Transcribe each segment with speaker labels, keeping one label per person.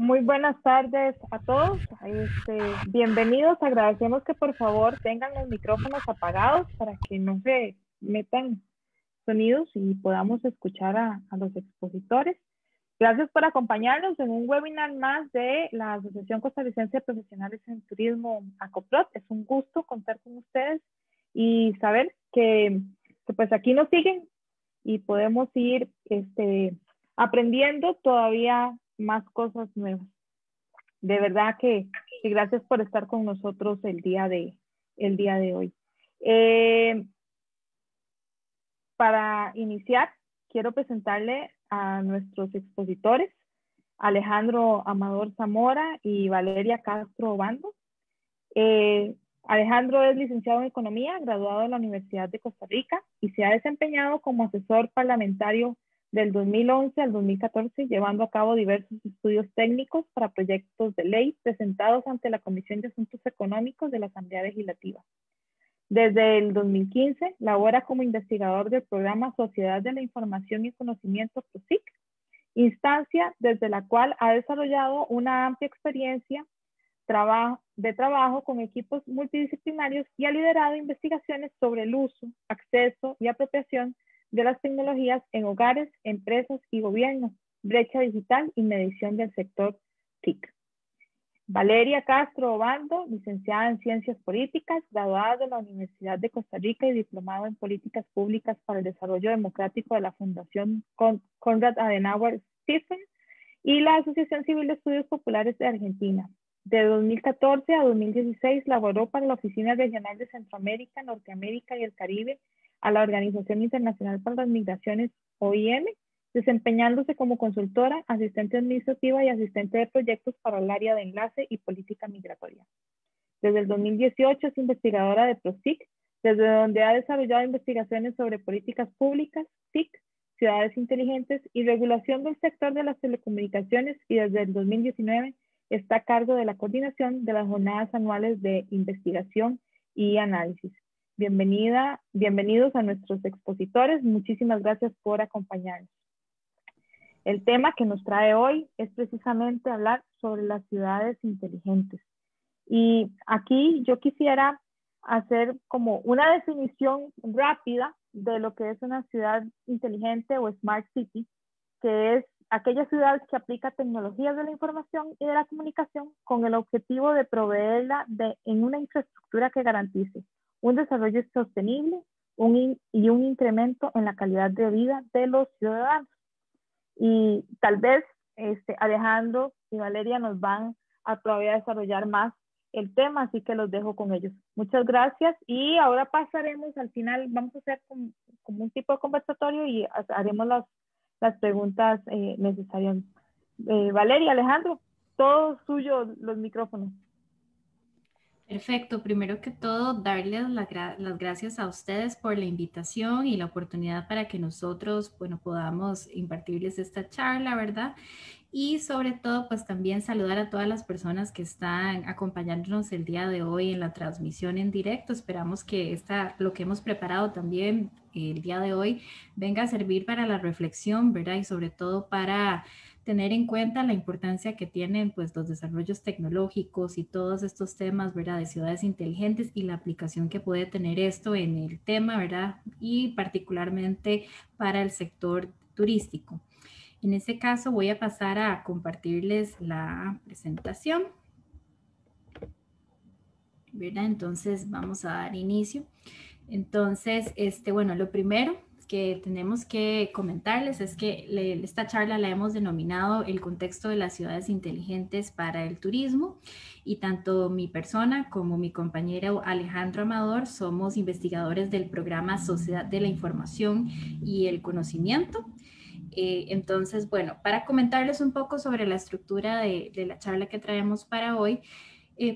Speaker 1: Muy buenas tardes a todos. Bienvenidos. Agradecemos que por favor tengan los micrófonos apagados para que no se metan sonidos y podamos escuchar a los expositores. Gracias por acompañarnos en un webinar más de la Asociación Costarricense de Profesionales en Turismo, ACOPROT. Es un gusto contar con ustedes y saber que pues aquí nos siguen y podemos ir aprendiendo todavía más cosas nuevas. De verdad que gracias por estar con nosotros el día de hoy. Para iniciar, quiero presentarle a nuestros expositores, Alejandro Amador Zamora y Valeria Castro Obando. Alejandro es licenciado en Economía, graduado de la Universidad de Costa Rica y se ha desempeñado como asesor parlamentario del 2011 al 2014, llevando a cabo diversos estudios técnicos para proyectos de ley presentados ante la Comisión de Asuntos Económicos de la Asamblea Legislativa. Desde el 2015, labora como investigador del programa Sociedad de la Información y Conocimiento PROSIC, instancia desde la cual ha desarrollado una amplia experiencia de trabajo con equipos multidisciplinarios y ha liderado investigaciones sobre el uso, acceso y apropiación de las tecnologías en hogares, empresas y gobiernos, brecha digital y medición del sector TIC. Valeria Castro Obando, licenciada en Ciencias Políticas, graduada de la Universidad de Costa Rica y diplomada en Políticas Públicas para el Desarrollo Democrático de la Fundación Konrad Adenauer Stiftung y la Asociación Civil de Estudios Populares de Argentina. De 2014 a 2016 laboró para la Oficina Regional de Centroamérica, Norteamérica y el Caribe a la Organización Internacional para las Migraciones, OIM, desempeñándose como consultora, asistente administrativa y asistente de proyectos para el área de enlace y política migratoria. Desde el 2018 es investigadora de PROSIC, desde donde ha desarrollado investigaciones sobre políticas públicas, TIC, ciudades inteligentes y regulación del sector de las telecomunicaciones, y desde el 2019 está a cargo de la coordinación de las jornadas anuales de investigación y análisis. Bienvenidos a nuestros expositores. Muchísimas gracias por acompañarnos. El tema que nos trae hoy es precisamente hablar sobre las ciudades inteligentes. Y aquí yo quisiera hacer como una definición rápida de lo que es una ciudad inteligente o Smart City, que es aquella ciudad que aplica tecnologías de la información y de la comunicación con el objetivo de proveerla en una infraestructura que garantice un desarrollo sostenible y un incremento en la calidad de vida de los ciudadanos. Y tal vez Alejandro y Valeria nos van a todavía desarrollar más el tema, así que los dejo con ellos. Muchas gracias y ahora pasaremos al final, vamos a hacer como un tipo de conversatorio y haremos las preguntas necesarias. Valeria, Alejandro, todo suyo los micrófonos.
Speaker 2: Perfecto, primero que todo, darles las gracias a ustedes por la invitación y la oportunidad para que nosotros, bueno, podamos impartirles esta charla, ¿verdad? Y sobre todo, pues también saludar a todas las personas que están acompañándonos el día de hoy en la transmisión en directo. Esperamos que lo que hemos preparado también el día de hoy venga a servir para la reflexión, ¿verdad? Y sobre todo para tener en cuenta la importancia que tienen pues los desarrollos tecnológicos y todos estos temas, ¿verdad? De ciudades inteligentes y la aplicación que puede tener esto en el tema, ¿verdad? Y particularmente para el sector turístico. En este caso voy a pasar a compartirles la presentación, ¿verdad? Entonces vamos a dar inicio. Entonces, bueno, lo primero que tenemos que comentarles es que esta charla la hemos denominado el contexto de las ciudades inteligentes para el turismo, y tanto mi persona como mi compañero Alejandro Amador somos investigadores del programa Sociedad de la Información y el Conocimiento. Entonces, bueno, para comentarles un poco sobre la estructura de la charla que traemos para hoy,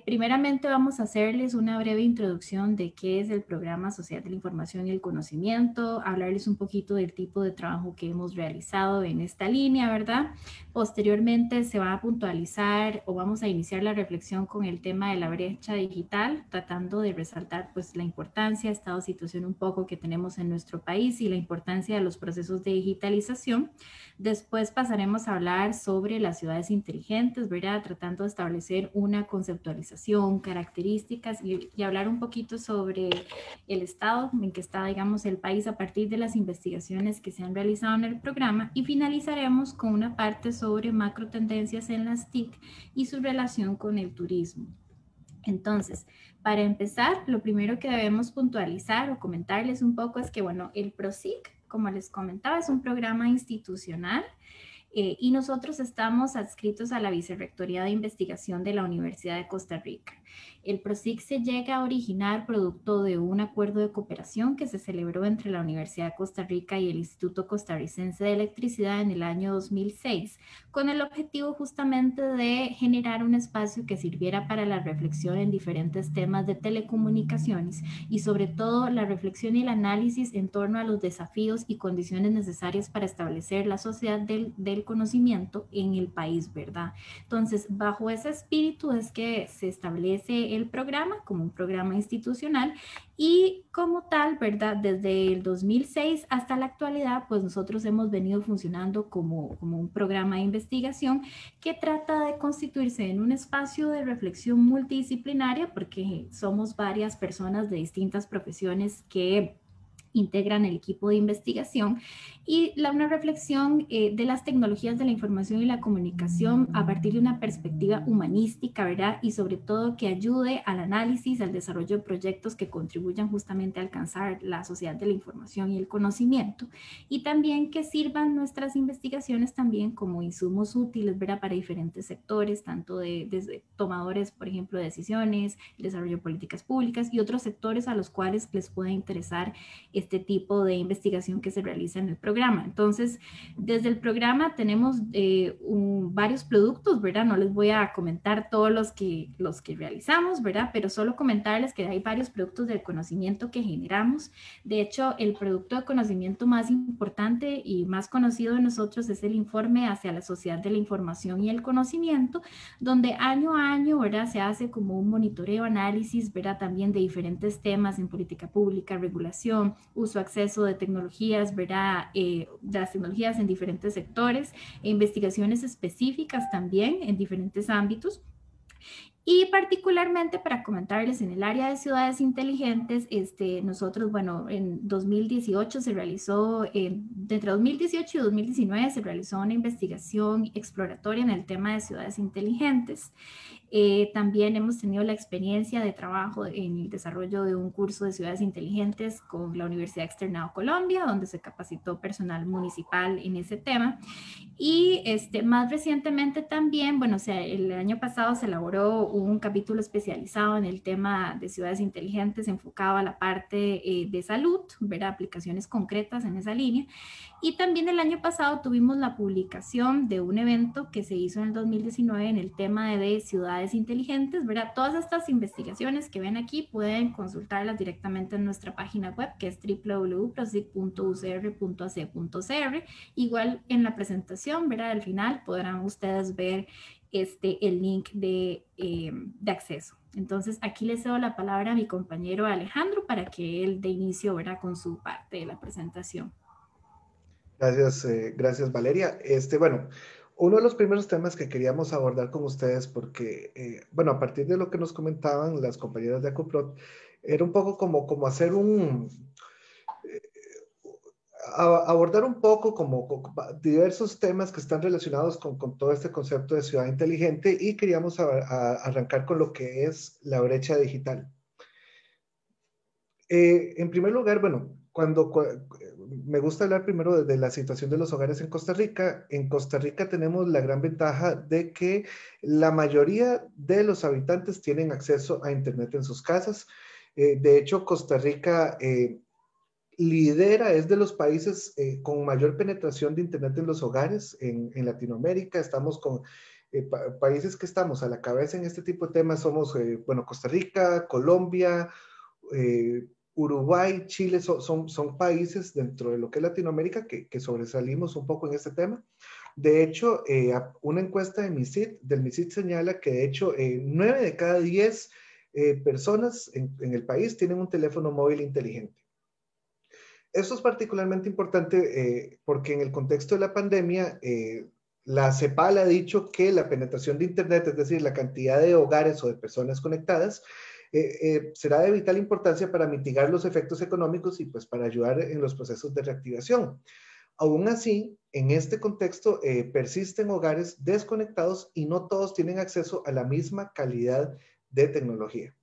Speaker 2: Primeramente vamos a hacerles una breve introducción de qué es el Programa Social de la Información y el Conocimiento, hablarles un poquito del tipo de trabajo que hemos realizado en esta línea, ¿verdad? Posteriormente se va a puntualizar o vamos a iniciar la reflexión con el tema de la brecha digital, tratando de resaltar pues la importancia, estado de situación un poco que tenemos en nuestro país y la importancia de los procesos de digitalización. Después pasaremos a hablar sobre las ciudades inteligentes, ¿verdad? Tratando de establecer una conceptualización, características y hablar un poquito sobre el estado en que está, digamos, el país a partir de las investigaciones que se han realizado en el programa. Y finalizaremos con una parte sobre macro tendencias en las TIC y su relación con el turismo. Entonces, para empezar, lo primero que debemos puntualizar o comentarles un poco es que, bueno, el PROSIC, como les comentaba, es un programa institucional y nosotros estamos adscritos a la Vicerrectoría de Investigación de la Universidad de Costa Rica. El PROSIC se llega a originar producto de un acuerdo de cooperación que se celebró entre la Universidad de Costa Rica y el Instituto Costarricense de Electricidad en el año 2006, con el objetivo justamente de generar un espacio que sirviera para la reflexión en diferentes temas de telecomunicaciones y sobre todo la reflexión y el análisis en torno a los desafíos y condiciones necesarias para establecer la sociedad del conocimiento en el país, ¿verdad? Entonces, bajo ese espíritu es que se establece el programa como un programa institucional y como tal, ¿verdad? Desde el 2006 hasta la actualidad, pues nosotros hemos venido funcionando como un programa de investigación que trata de constituirse en un espacio de reflexión multidisciplinaria porque somos varias personas de distintas profesiones que integran el equipo de investigación y una reflexión de las tecnologías de la información y la comunicación a partir de una perspectiva humanística, ¿verdad? Y sobre todo que ayude al análisis, al desarrollo de proyectos que contribuyan justamente a alcanzar la sociedad de la información y el conocimiento y también que sirvan nuestras investigaciones también como insumos útiles, ¿verdad? Para diferentes sectores, tanto desde tomadores, por ejemplo, de decisiones, el desarrollo de políticas públicas y otros sectores a los cuales les pueda interesar este tipo de investigación que se realiza en el programa. Entonces, desde el programa tenemos varios productos, ¿verdad? No les voy a comentar todos los que realizamos, ¿verdad? Pero solo comentarles que hay varios productos del conocimiento que generamos. De hecho, el producto de conocimiento más importante y más conocido de nosotros es el informe hacia la sociedad de la información y el conocimiento, donde año a año, ¿verdad? Se hace como un monitoreo, análisis, ¿verdad? También de diferentes temas en política pública, regulación, uso, acceso de tecnologías, ¿verdad? De las tecnologías en diferentes sectores, e investigaciones específicas también en diferentes ámbitos. Y particularmente para comentarles en el área de ciudades inteligentes, nosotros, bueno, en 2018 se realizó, entre 2018 y 2019 se realizó una investigación exploratoria en el tema de ciudades inteligentes. También hemos tenido la experiencia de trabajo en el desarrollo de un curso de ciudades inteligentes con la Universidad Externado Colombia, donde se capacitó personal municipal en ese tema. Y más recientemente también, bueno, o sea, el año pasado se elaboró un capítulo especializado en el tema de ciudades inteligentes enfocado a la parte de salud, ver aplicaciones concretas en esa línea. Y también el año pasado tuvimos la publicación de un evento que se hizo en el 2019 en el tema de ciudades inteligentes, ¿verdad? Todas estas investigaciones que ven aquí pueden consultarlas directamente en nuestra página web, que es www.prosic.ucr.ac.cr. Igual en la presentación, ¿verdad? Al final podrán ustedes ver el link de acceso. Entonces, aquí le cedo la palabra a mi compañero Alejandro para que él dé inicio, ¿verdad? Con su parte de la presentación.
Speaker 3: Gracias, gracias Valeria. Bueno, uno de los primeros temas que queríamos abordar con ustedes, porque, bueno, a partir de lo que nos comentaban las compañeras de ACOPROD, era un poco como hacer abordar un poco como diversos temas que están relacionados con todo este concepto de ciudad inteligente y queríamos arrancar con lo que es la brecha digital. En primer lugar, bueno, me gusta hablar primero de la situación de los hogares en Costa Rica. En Costa Rica tenemos la gran ventaja de que la mayoría de los habitantes tienen acceso a Internet en sus casas. De hecho, Costa Rica lidera, es de los países con mayor penetración de Internet en los hogares en Latinoamérica. Estamos países que estamos a la cabeza en este tipo de temas somos, bueno, Costa Rica, Colombia, Uruguay, Chile, son países dentro de lo que es Latinoamérica que sobresalimos un poco en este tema. De hecho, una encuesta de del MISID señala que de hecho 9 de cada 10 personas en el país tienen un teléfono móvil inteligente. Esto es particularmente importante porque en el contexto de la pandemia, la CEPAL ha dicho que la penetración de Internet, es decir, la cantidad de hogares o de personas conectadas, será de vital importancia para mitigar los efectos económicos y pues para ayudar en los procesos de reactivación. Aún así, en este contexto persisten hogares desconectados y no todos tienen acceso a la misma calidad de tecnología.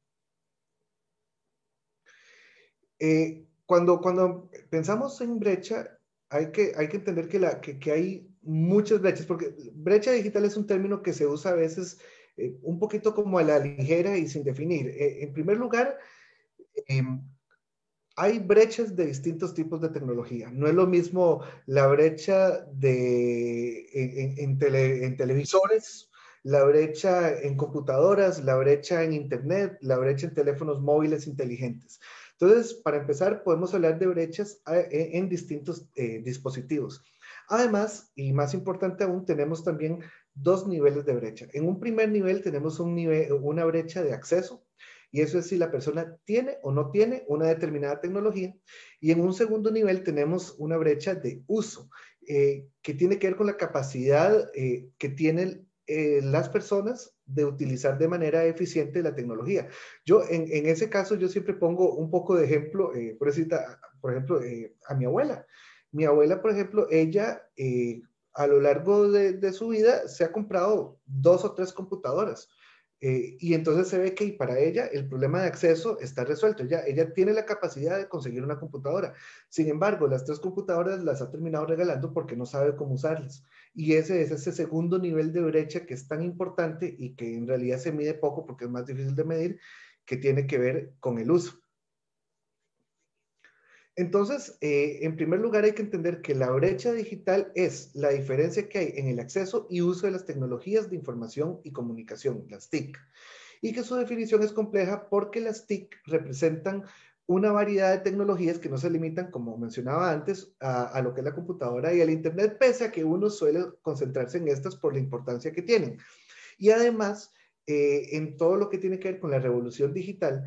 Speaker 3: Cuando pensamos en brecha, hay que entender que hay muchas brechas, porque brecha digital es un término que se usa a veces un poquito como a la ligera y sin definir. En primer lugar, hay brechas de distintos tipos de tecnología. No es lo mismo la brecha en televisores, la brecha en computadoras, la brecha en internet, la brecha en teléfonos móviles inteligentes. Entonces, para empezar, podemos hablar de brechas en distintos dispositivos. Además, y más importante aún, tenemos también dos niveles de brecha. En un primer nivel tenemos una brecha de acceso, y eso es si la persona tiene o no tiene una determinada tecnología. Y en un segundo nivel tenemos una brecha de uso, que tiene que ver con la capacidad que tienen las personas de utilizar de manera eficiente la tecnología. Yo, en ese caso, yo siempre pongo un poco de ejemplo, por ejemplo, a mi abuela. Mi abuela, por ejemplo, ella a lo largo de su vida se ha comprado 2 o 3 computadoras. Y entonces se ve que para ella el problema de acceso está resuelto. Ella tiene la capacidad de conseguir una computadora. Sin embargo, las 3 computadoras las ha terminado regalando porque no sabe cómo usarlas. Y ese es ese segundo nivel de brecha que es tan importante y que en realidad se mide poco porque es más difícil de medir, que tiene que ver con el uso. Entonces, en primer lugar hay que entender que la brecha digital es la diferencia que hay en el acceso y uso de las tecnologías de información y comunicación, las TIC, y que su definición es compleja porque las TIC representan una variedad de tecnologías que no se limitan, como mencionaba antes, a lo que es la computadora y el Internet, pese a que uno suele concentrarse en estas por la importancia que tienen. Y además, en todo lo que tiene que ver con la revolución digital,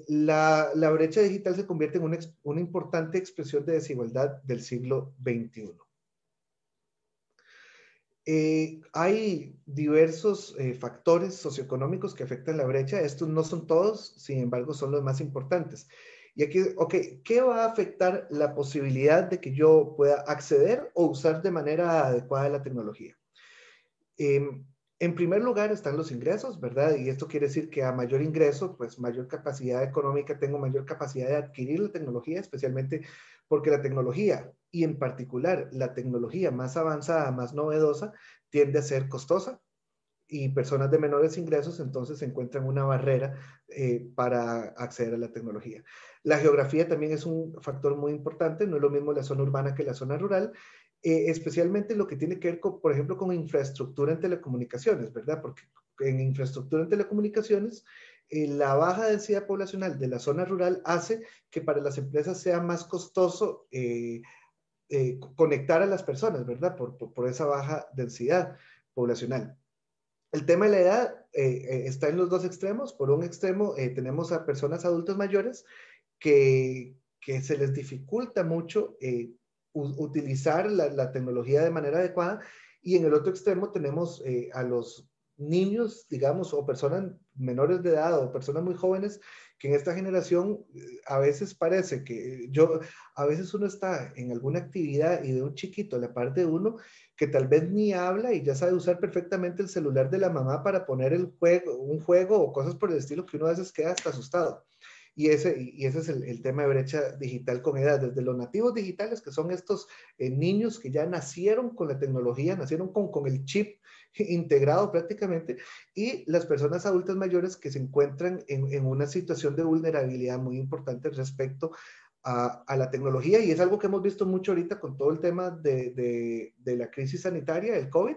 Speaker 3: la brecha digital se convierte en una importante expresión de desigualdad del siglo XXI. Hay diversos factores socioeconómicos que afectan la brecha. Estos no son todos, sin embargo, son los más importantes. Y aquí, ok, ¿qué va a afectar la posibilidad de que yo pueda acceder o usar de manera adecuada la tecnología? En primer lugar están los ingresos, ¿verdad? Y esto quiere decir que a mayor ingreso, pues mayor capacidad económica, tengo mayor capacidad de adquirir la tecnología, especialmente porque la tecnología, y en particular la tecnología más avanzada, más novedosa, tiende a ser costosa y personas de menores ingresos entonces encuentran una barrera para acceder a la tecnología. La geografía también es un factor muy importante, no es lo mismo la zona urbana que la zona rural, especialmente lo que tiene que ver, con, por ejemplo, con infraestructura en telecomunicaciones, ¿verdad? Porque en infraestructura en telecomunicaciones, la baja densidad poblacional de la zona rural hace que para las empresas sea más costoso conectar a las personas, ¿verdad? Por esa baja densidad poblacional. El tema de la edad está en los dos extremos. Por un extremo tenemos a personas adultos mayores que se les dificulta mucho utilizar la tecnología de manera adecuada, y en el otro extremo tenemos a los niños, digamos, o personas menores de edad o personas muy jóvenes que en esta generación a veces parece que a veces uno está en alguna actividad y de un chiquito a la parte de uno que tal vez ni habla y ya sabe usar perfectamente el celular de la mamá para poner un juego o cosas por el estilo, que uno a veces queda hasta asustado. Y ese es el tema de brecha digital con edad, desde los nativos digitales, que son estos niños que ya nacieron con la tecnología, nacieron con el chip integrado prácticamente, y las personas adultas mayores que se encuentran en una situación de vulnerabilidad muy importante respecto a la tecnología, y es algo que hemos visto mucho ahorita con todo el tema de la crisis sanitaria, del COVID.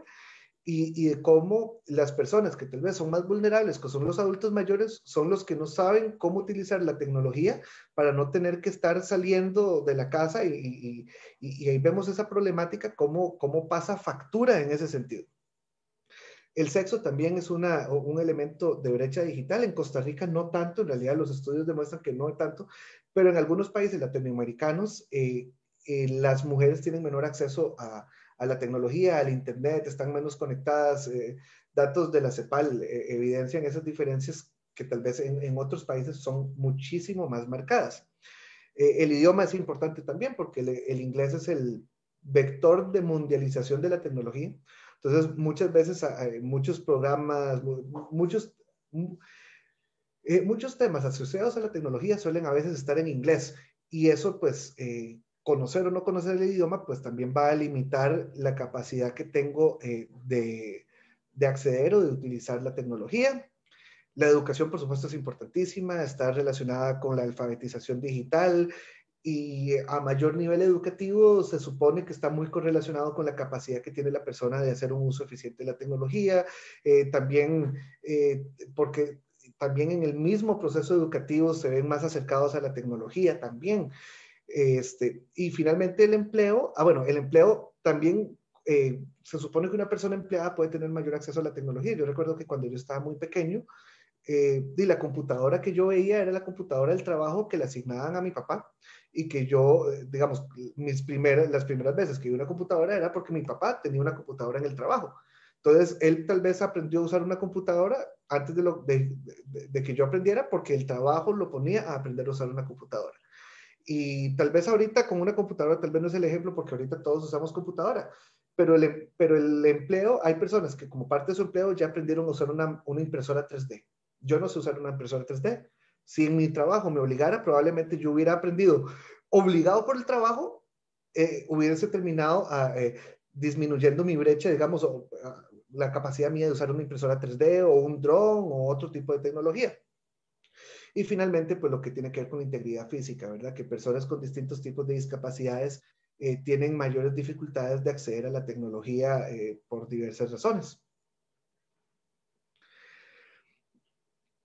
Speaker 3: y de cómo las personas que tal vez son más vulnerables, que son los adultos mayores, son los que no saben cómo utilizar la tecnología para no tener que estar saliendo de la casa y ahí vemos esa problemática, cómo pasa factura en ese sentido. El sexo también es un elemento de brecha digital. En Costa Rica no tanto, en realidad los estudios demuestran que no tanto, pero en algunos países latinoamericanos las mujeres tienen menor acceso a la tecnología, al internet, están menos conectadas. Datos de la CEPAL evidencian esas diferencias que tal vez en otros países son muchísimo más marcadas. El idioma es importante también porque el inglés es el vector de mundialización de la tecnología. Entonces, muchas veces muchos programas, muchos temas asociados a la tecnología suelen a veces estar en inglés y eso pues conocer o no conocer el idioma pues también va a limitar la capacidad que tengo de acceder o de utilizar la tecnología. La educación, por supuesto, es importantísima, está relacionada con la alfabetización digital y a mayor nivel educativo se supone que está muy correlacionado con la capacidad que tiene la persona de hacer un uso eficiente de la tecnología, también porque también en el mismo proceso educativo se ven más acercados a la tecnología también. Y finalmente el empleo, bueno, el empleo también se supone que una persona empleada puede tener mayor acceso a la tecnología. Yo recuerdo que cuando yo estaba muy pequeño, y la computadora que yo veía era la computadora del trabajo que le asignaban a mi papá y que yo, digamos, las primeras veces que vi una computadora era porque mi papá tenía una computadora en el trabajo. Entonces, él tal vez aprendió a usar una computadora antes de que yo aprendiera porque el trabajo lo ponía a aprender a usar una computadora. Y tal vez ahorita con una computadora, tal vez no es el ejemplo porque ahorita todos usamos computadora, pero el empleo, hay personas que como parte de su empleo ya aprendieron a usar una impresora 3D. Yo no sé usar una impresora 3D. Si en mi trabajo me obligara, probablemente yo hubiera aprendido, obligado por el trabajo, hubiese terminado disminuyendo mi brecha, digamos, la capacidad mía de usar una impresora 3D o un dron o otro tipo de tecnología. Y finalmente, pues lo que tiene que ver con integridad física, ¿verdad? Que personas con distintos tipos de discapacidades tienen mayores dificultades de acceder a la tecnología por diversas razones.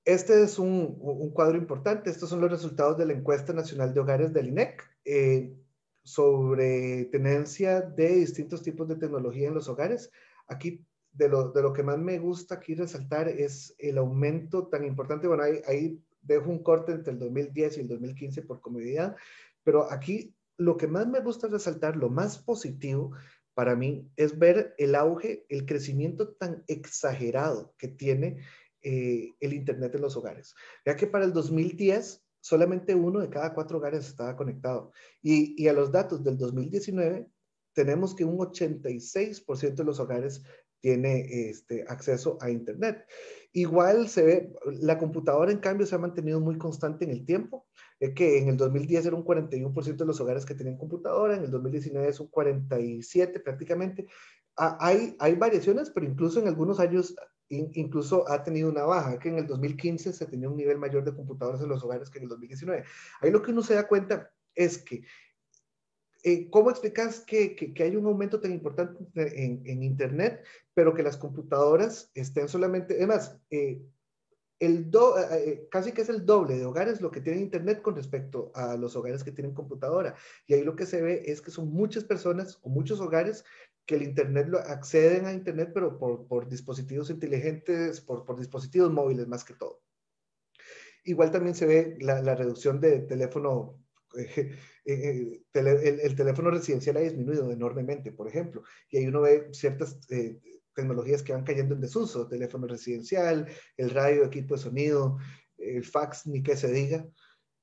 Speaker 3: Este es un cuadro importante. Estos son los resultados de la encuesta nacional de hogares del INEC sobre tenencia de distintos tipos de tecnología en los hogares. Aquí, de lo que más me gusta aquí resaltar es el aumento tan importante. Bueno, ahí dejo un corte entre el 2010 y el 2015 por comodidad, pero aquí lo que más me gusta resaltar, lo más positivo para mí, es ver el auge, el crecimiento tan exagerado que tiene el Internet en los hogares. Ya que para el 2010 solamente 1 de cada 4 hogares estaba conectado. Y a los datos del 2019 tenemos que un 86% de los hogares tiene acceso a Internet. Igual se ve, la computadora en cambio se ha mantenido muy constante en el tiempo, que en el 2010 era un 41% de los hogares que tenían computadora, en el 2019 es un 47% prácticamente. Hay variaciones, pero incluso en algunos años incluso ha tenido una baja, que en el 2015 se tenía un nivel mayor de computadoras en los hogares que en el 2019. Ahí lo que uno se da cuenta es que ¿cómo explicas que hay un aumento tan importante en Internet, pero que las computadoras estén solamente, además, casi que es el doble de hogares lo que tienen Internet con respecto a los hogares que tienen computadora? Y ahí lo que se ve es que son muchas personas o muchos hogares que el Internet acceden a Internet, pero por dispositivos inteligentes, por dispositivos móviles más que todo. Igual también se ve la reducción de teléfono. El teléfono residencial ha disminuido enormemente, por ejemplo, y ahí uno ve ciertas tecnologías que van cayendo en desuso: teléfono residencial, el radio, equipo de sonido, el fax, ni que se diga,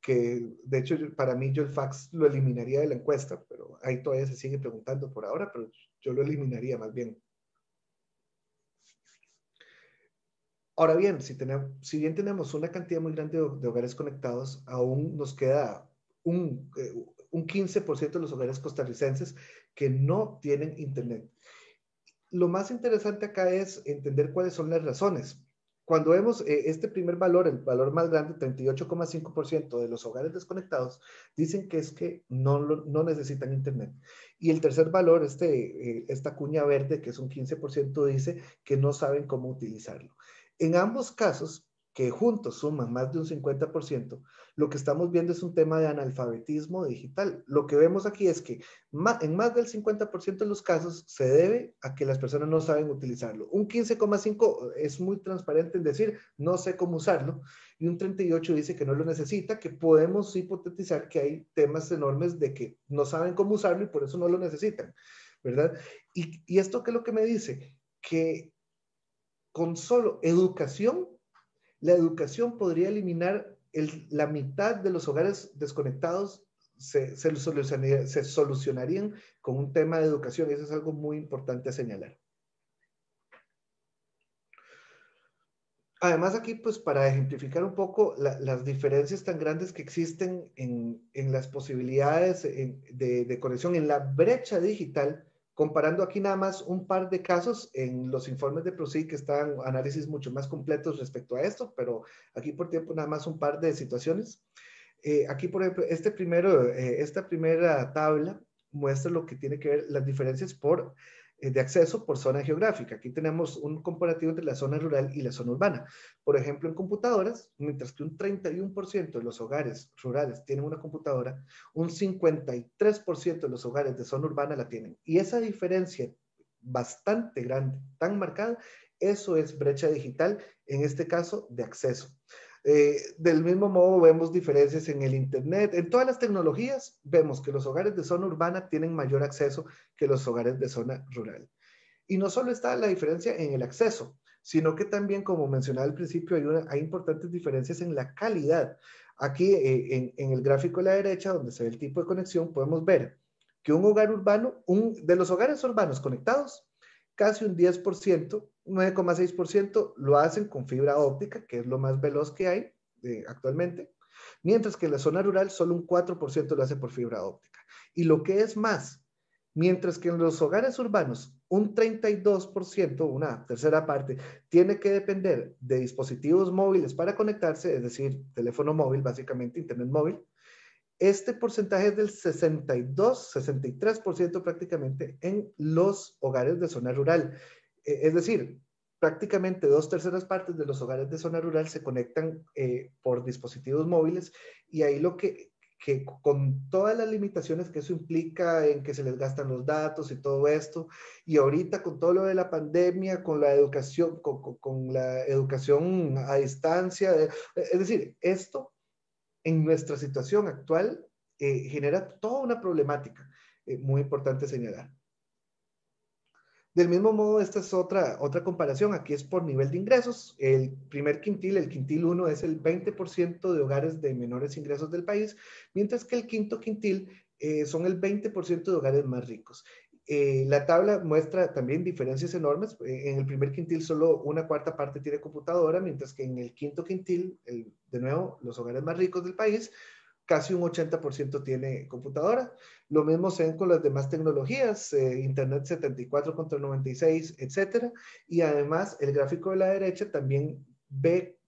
Speaker 3: que de hecho para mí yo el fax lo eliminaría de la encuesta, pero ahí todavía se sigue preguntando por ahora, pero yo lo eliminaría más bien. Ahora bien, si bien tenemos una cantidad muy grande de hogares conectados, aún nos queda un 15% de los hogares costarricenses que no tienen Internet. Lo más interesante acá es entender cuáles son las razones. cuando vemos este primer valor, el valor más grande, 38,5% de los hogares desconectados, dicen que es que no necesitan internet. Y el tercer valor, esta cuña verde, que es un 15%, dice que no saben cómo utilizarlo. En ambos casos, que juntos suman más de un 50%, lo que estamos viendo es un tema de analfabetismo digital. Lo que vemos aquí es que en más del 50% de los casos se debe a que las personas no saben utilizarlo. Un 15,5% es muy transparente en decir no sé cómo usarlo, y un 38% dice que no lo necesita, que podemos hipotetizar que hay temas enormes de que no saben cómo usarlo y por eso no lo necesitan, ¿verdad? Y esto, ¿qué es lo que me dice? Que con solo educación, la educación podría eliminar la mitad de los hogares desconectados, se solucionarían con un tema de educación, y eso es algo muy importante a señalar. Además, aquí, pues, para ejemplificar un poco las diferencias tan grandes que existen en las posibilidades de conexión, en la brecha digital, comparando aquí nada más un par de casos en los informes de PROCI, que están análisis mucho más completos respecto a esto, pero aquí por tiempo nada más un par de situaciones. Aquí, por ejemplo, esta primera tabla muestra lo que tiene que ver las diferencias de acceso por zona geográfica. Aquí tenemos un comparativo entre la zona rural y la zona urbana. Por ejemplo, en computadoras, mientras que un 31% de los hogares rurales tienen una computadora, un 53% de los hogares de zona urbana la tienen. Y esa diferencia bastante grande, tan marcada, eso es brecha digital, en este caso de acceso. Del mismo modo vemos diferencias en el internet, en todas las tecnologías vemos que los hogares de zona urbana tienen mayor acceso que los hogares de zona rural. Y no solo está la diferencia en el acceso, sino que también, como mencionaba al principio, hay importantes diferencias en la calidad. Aquí en el gráfico a la derecha, donde se ve el tipo de conexión, podemos ver que un hogar urbano, de los hogares urbanos conectados, casi un 10%, 9,6% lo hacen con fibra óptica, que es lo más veloz que hay actualmente, mientras que en la zona rural solo un 4% lo hace por fibra óptica. Y lo que es más, mientras que en los hogares urbanos un 32%, una tercera parte, tiene que depender de dispositivos móviles para conectarse, es decir, teléfono móvil, básicamente, internet móvil, este porcentaje es del 62, 63% prácticamente en los hogares de zona rural. Es decir, prácticamente 2/3 partes de los hogares de zona rural se conectan por dispositivos móviles, y ahí lo que con todas las limitaciones que eso implica en que se les gastan los datos y todo esto, y ahorita con todo lo de la pandemia, con la educación, con la educación a distancia, es decir, esto en nuestra situación actual genera toda una problemática muy importante señalar. Del mismo modo, esta es otra comparación. Aquí es por nivel de ingresos. El primer quintil, el quintil 1, es el 20% de hogares de menores ingresos del país, mientras que el quinto quintil son el 20% de hogares más ricos. La tabla muestra también diferencias enormes. En el primer quintil solo una cuarta parte tiene computadora, mientras que en el quinto quintil, de nuevo, los hogares más ricos del país, casi un 80% tiene computadora. Lo mismo se ven con las demás tecnologías, Internet 74 contra 96, etcétera. Y además, el gráfico de la derecha también ve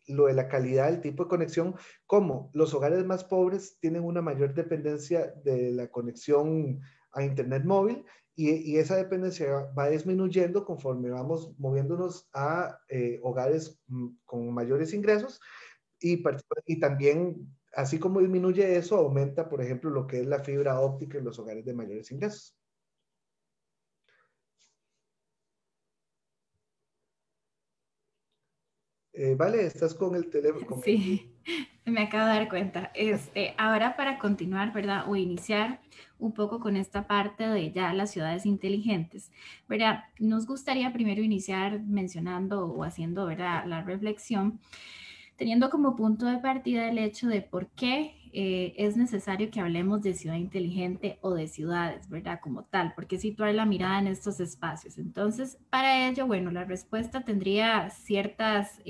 Speaker 3: lo de la calidad, el tipo de conexión, como los hogares más pobres tienen una mayor dependencia de la conexión a Internet móvil, y esa dependencia va disminuyendo conforme vamos moviéndonos a hogares con mayores ingresos, y también, así como disminuye eso, aumenta, por ejemplo, lo que es la fibra óptica en los hogares de mayores ingresos. Vale, estás con el teléfono.
Speaker 2: Sí, me acabo de dar cuenta. Ahora para continuar, ¿verdad? O iniciar un poco con esta parte de ya las ciudades inteligentes, ¿verdad? Nos gustaría primero iniciar mencionando o haciendo, ¿verdad?, la reflexión, teniendo como punto de partida el hecho de por qué es necesario que hablemos de ciudad inteligente o de ciudades, ¿verdad? Como tal, ¿por qué situar la mirada en estos espacios? Entonces, para ello, bueno, la respuesta tendría ciertas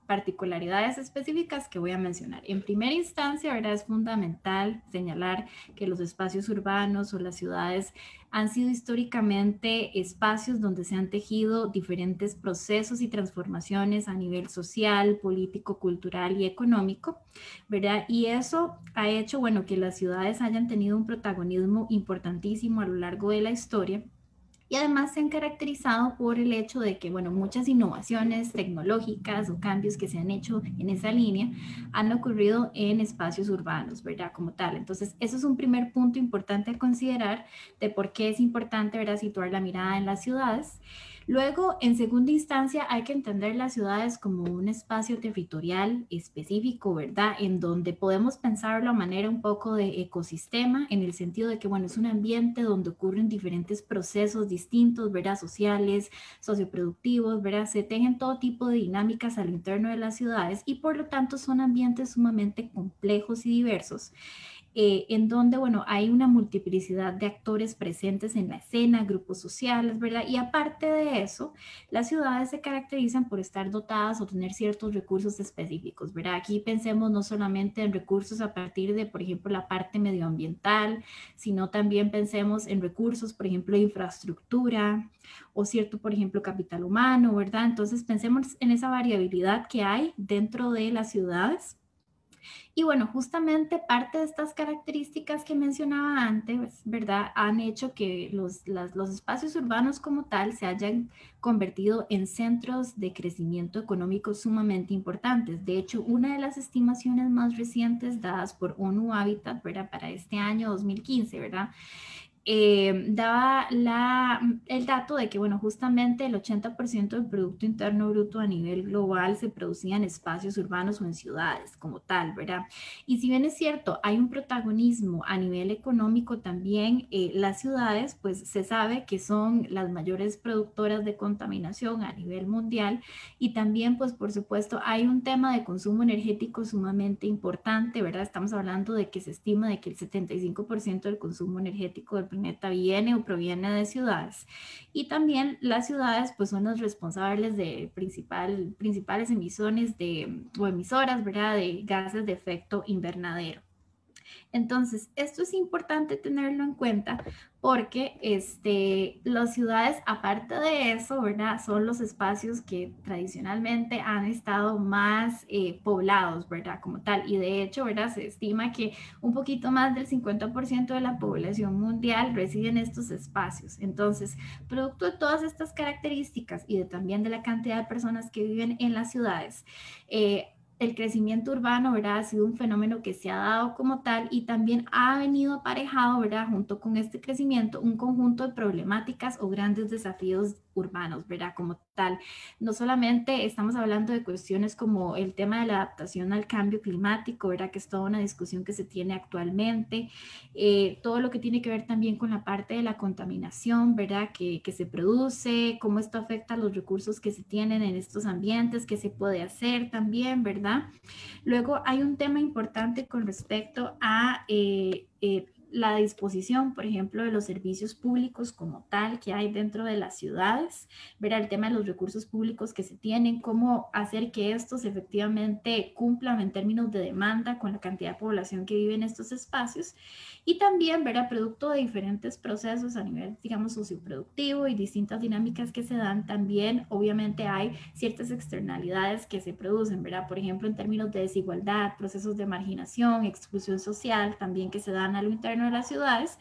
Speaker 2: particularidades específicas que voy a mencionar. En primera instancia, ¿verdad?, es fundamental señalar que los espacios urbanos o las ciudades han sido históricamente espacios donde se han tejido diferentes procesos y transformaciones a nivel social, político, cultural y económico, ¿verdad? Y eso ha hecho, bueno, que las ciudades hayan tenido un protagonismo importantísimo a lo largo de la historia. Y además se han caracterizado por el hecho de que, bueno, muchas innovaciones tecnológicas o cambios que se han hecho en esa línea han ocurrido en espacios urbanos, ¿verdad? Como tal. Entonces, eso es un primer punto importante a considerar de por qué es importante, ¿verdad?, situar la mirada en las ciudades. Luego, en segunda instancia, hay que entender las ciudades como un espacio territorial específico, ¿verdad? En donde podemos pensarlo a manera un poco de ecosistema, en el sentido de que, bueno, es un ambiente donde ocurren diferentes procesos distintos, ¿verdad? Sociales, socioproductivos, ¿verdad? Se tejen todo tipo de dinámicas al interno de las ciudades y por lo tanto son ambientes sumamente complejos y diversos, en donde, bueno, hay una multiplicidad de actores presentes en la escena, grupos sociales, ¿verdad? Y aparte de eso, las ciudades se caracterizan por estar dotadas o tener ciertos recursos específicos, ¿verdad? Aquí pensemos no solamente en recursos a partir de, por ejemplo, la parte medioambiental, sino también pensemos en recursos, por ejemplo, de infraestructura o cierto, por ejemplo, capital humano, ¿verdad? Entonces pensemos en esa variabilidad que hay dentro de las ciudades. Y bueno, justamente parte de estas características que mencionaba antes, ¿verdad?, han hecho que los espacios urbanos como tal se hayan convertido en centros de crecimiento económico sumamente importantes. De hecho, una de las estimaciones más recientes dadas por ONU Habitat, ¿verdad?, para este año 2015, ¿verdad?, daba el dato de que, bueno, justamente el 80% del Producto Interno Bruto a nivel global se producía en espacios urbanos o en ciudades como tal, ¿verdad? Y si bien es cierto, hay un protagonismo a nivel económico también, las ciudades, pues se sabe que son las mayores productoras de contaminación a nivel mundial y también, pues por supuesto, hay un tema de consumo energético sumamente importante, ¿verdad? Estamos hablando de que se estima de que el 75% del consumo energético del planeta viene o proviene de ciudades. Y también las ciudades pues son las responsables de principales emisiones o emisoras, ¿verdad?, de gases de efecto invernadero. Entonces, esto es importante tenerlo en cuenta porque las ciudades, aparte de eso, ¿verdad?, son los espacios que tradicionalmente han estado más poblados, ¿verdad?, como tal. Y de hecho, ¿verdad?, se estima que un poquito más del 50% de la población mundial reside en estos espacios. Entonces, producto de todas estas características y también de la cantidad de personas que viven en las ciudades, el crecimiento urbano, ¿verdad?, ha sido un fenómeno que se ha dado como tal y también ha venido aparejado, ¿verdad?, junto con este crecimiento, un conjunto de problemáticas o grandes desafíos urbanos, ¿verdad?, como tal. No solamente estamos hablando de cuestiones como el tema de la adaptación al cambio climático, ¿verdad?, que es toda una discusión que se tiene actualmente, todo lo que tiene que ver también con la parte de la contaminación, ¿verdad?, que se produce, cómo esto afecta a los recursos que se tienen en estos ambientes, qué se puede hacer también, ¿verdad? Luego hay un tema importante con respecto a la disposición, por ejemplo, de los servicios públicos como tal que hay dentro de las ciudades, ver el tema de los recursos públicos que se tienen, cómo hacer que estos efectivamente cumplan en términos de demanda con la cantidad de población que vive en estos espacios y también ver a producto de diferentes procesos a nivel, digamos, socioproductivo y distintas dinámicas que se dan, también obviamente hay ciertas externalidades que se producen, ¿verdad? Por ejemplo, en términos de desigualdad, procesos de marginación, exclusión social, también que se dan a lo interno de las ciudades.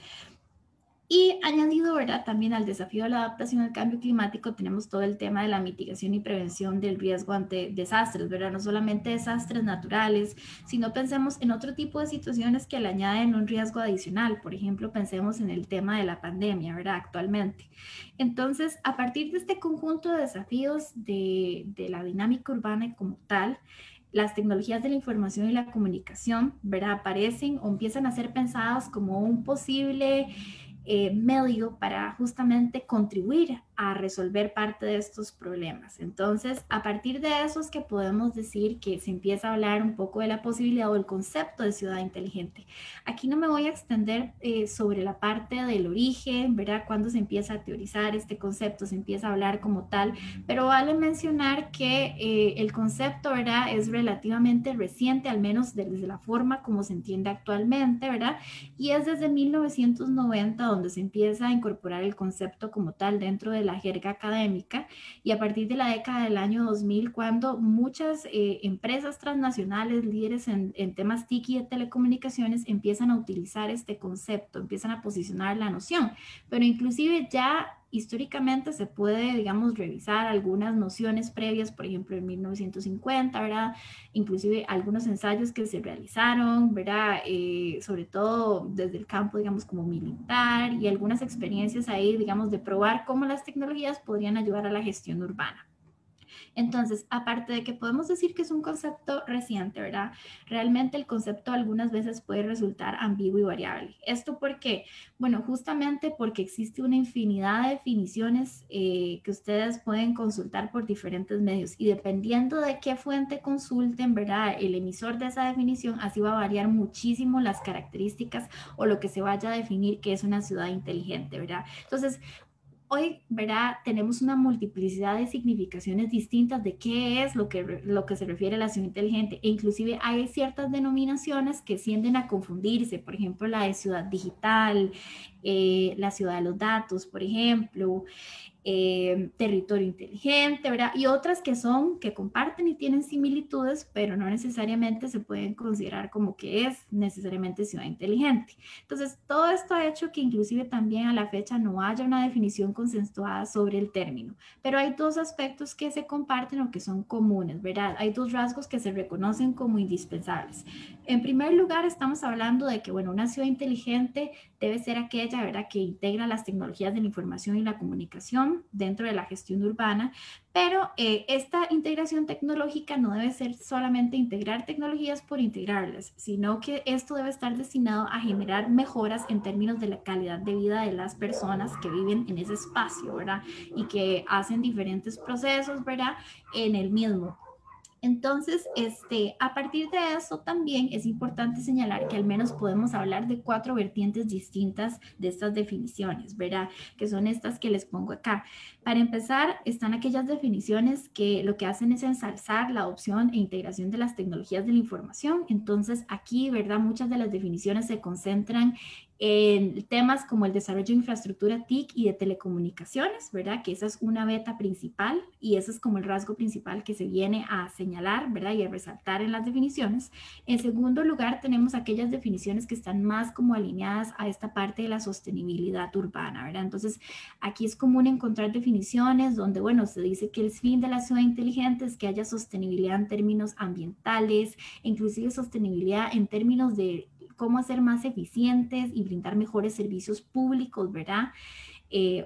Speaker 2: Y añadido, ¿verdad?, también al desafío de la adaptación al cambio climático, tenemos todo el tema de la mitigación y prevención del riesgo ante desastres, ¿verdad? No solamente desastres naturales, sino pensemos en otro tipo de situaciones que le añaden un riesgo adicional. Por ejemplo, pensemos en el tema de la pandemia, ¿verdad?, actualmente. Entonces, a partir de este conjunto de desafíos de la dinámica urbana como tal, las tecnologías de la información y la comunicación, ¿verdad?, aparecen o empiezan a ser pensadas como un posible medio para justamente contribuir a resolver parte de estos problemas. Entonces, a partir de eso es que podemos decir que se empieza a hablar un poco de la posibilidad o el concepto de ciudad inteligente. Aquí no me voy a extender sobre la parte del origen, ¿verdad? Cuando se empieza a teorizar este concepto, se empieza a hablar como tal, pero vale mencionar que el concepto, ¿verdad? Es relativamente reciente, al menos desde la forma como se entiende actualmente, ¿verdad? Y es desde 1990 donde se empieza a incorporar el concepto como tal dentro de la jerga académica, y a partir de la década del año 2000, cuando muchas empresas transnacionales, líderes en temas TIC y de telecomunicaciones, empiezan a utilizar este concepto, empiezan a posicionar la noción, pero inclusive ya históricamente se puede, digamos, revisar algunas nociones previas, por ejemplo, en 1950, ¿verdad? Inclusive algunos ensayos que se realizaron, ¿verdad? Sobre todo desde el campo, digamos, como militar, y algunas experiencias ahí, digamos, de probar cómo las tecnologías podrían ayudar a la gestión urbana. Entonces, aparte de que podemos decir que es un concepto reciente, ¿verdad? Realmente el concepto algunas veces puede resultar ambiguo y variable. ¿Esto por qué? Bueno, justamente porque existe una infinidad de definiciones que ustedes pueden consultar por diferentes medios, y dependiendo de qué fuente consulten, ¿verdad? El emisor de esa definición, así va a variar muchísimo las características o lo que se vaya a definir que es una ciudad inteligente, ¿verdad? Entonces, hoy, ¿verdad? Tenemos una multiplicidad de significaciones distintas de qué es lo que se refiere a la ciudad inteligente, e inclusive hay ciertas denominaciones que tienden a confundirse, por ejemplo, la de ciudad digital, la ciudad de los datos, por ejemplo, territorio inteligente, ¿verdad? Y otras que comparten y tienen similitudes, pero no necesariamente se pueden considerar como que es necesariamente ciudad inteligente. Entonces, todo esto ha hecho que inclusive también a la fecha no haya una definición consensuada sobre el término, pero hay dos aspectos que se comparten o que son comunes, ¿verdad? Hay dos rasgos que se reconocen como indispensables. En primer lugar, estamos hablando de que, bueno, una ciudad inteligente debe ser aquella, ¿verdad?, que integra las tecnologías de la información y la comunicación dentro de la gestión urbana, pero esta integración tecnológica no debe ser solamente integrar tecnologías por integrarlas, sino que esto debe estar destinado a generar mejoras en términos de la calidad de vida de las personas que viven en ese espacio, ¿verdad? Y que hacen diferentes procesos, ¿verdad?, en el mismo. Entonces, a partir de eso también es importante señalar que al menos podemos hablar de 4 vertientes distintas de estas definiciones, ¿verdad? Que son estas que les pongo acá. Para empezar, están aquellas definiciones que lo que hacen es ensalzar la adopción e integración de las tecnologías de la información. Entonces, aquí, ¿verdad? Muchas de las definiciones se concentran en temas como el desarrollo de infraestructura TIC y de telecomunicaciones, ¿verdad? Que esa es una beta principal y ese es como el rasgo principal que se viene a señalar, ¿verdad? Y a resaltar en las definiciones. En segundo lugar, tenemos aquellas definiciones que están más como alineadas a esta parte de la sostenibilidad urbana, ¿verdad? Entonces, aquí es común encontrar definiciones donde, bueno, se dice que el fin de la ciudad inteligente es que haya sostenibilidad en términos ambientales, inclusive sostenibilidad en términos de cómo hacer más eficientes y brindar mejores servicios públicos, ¿verdad?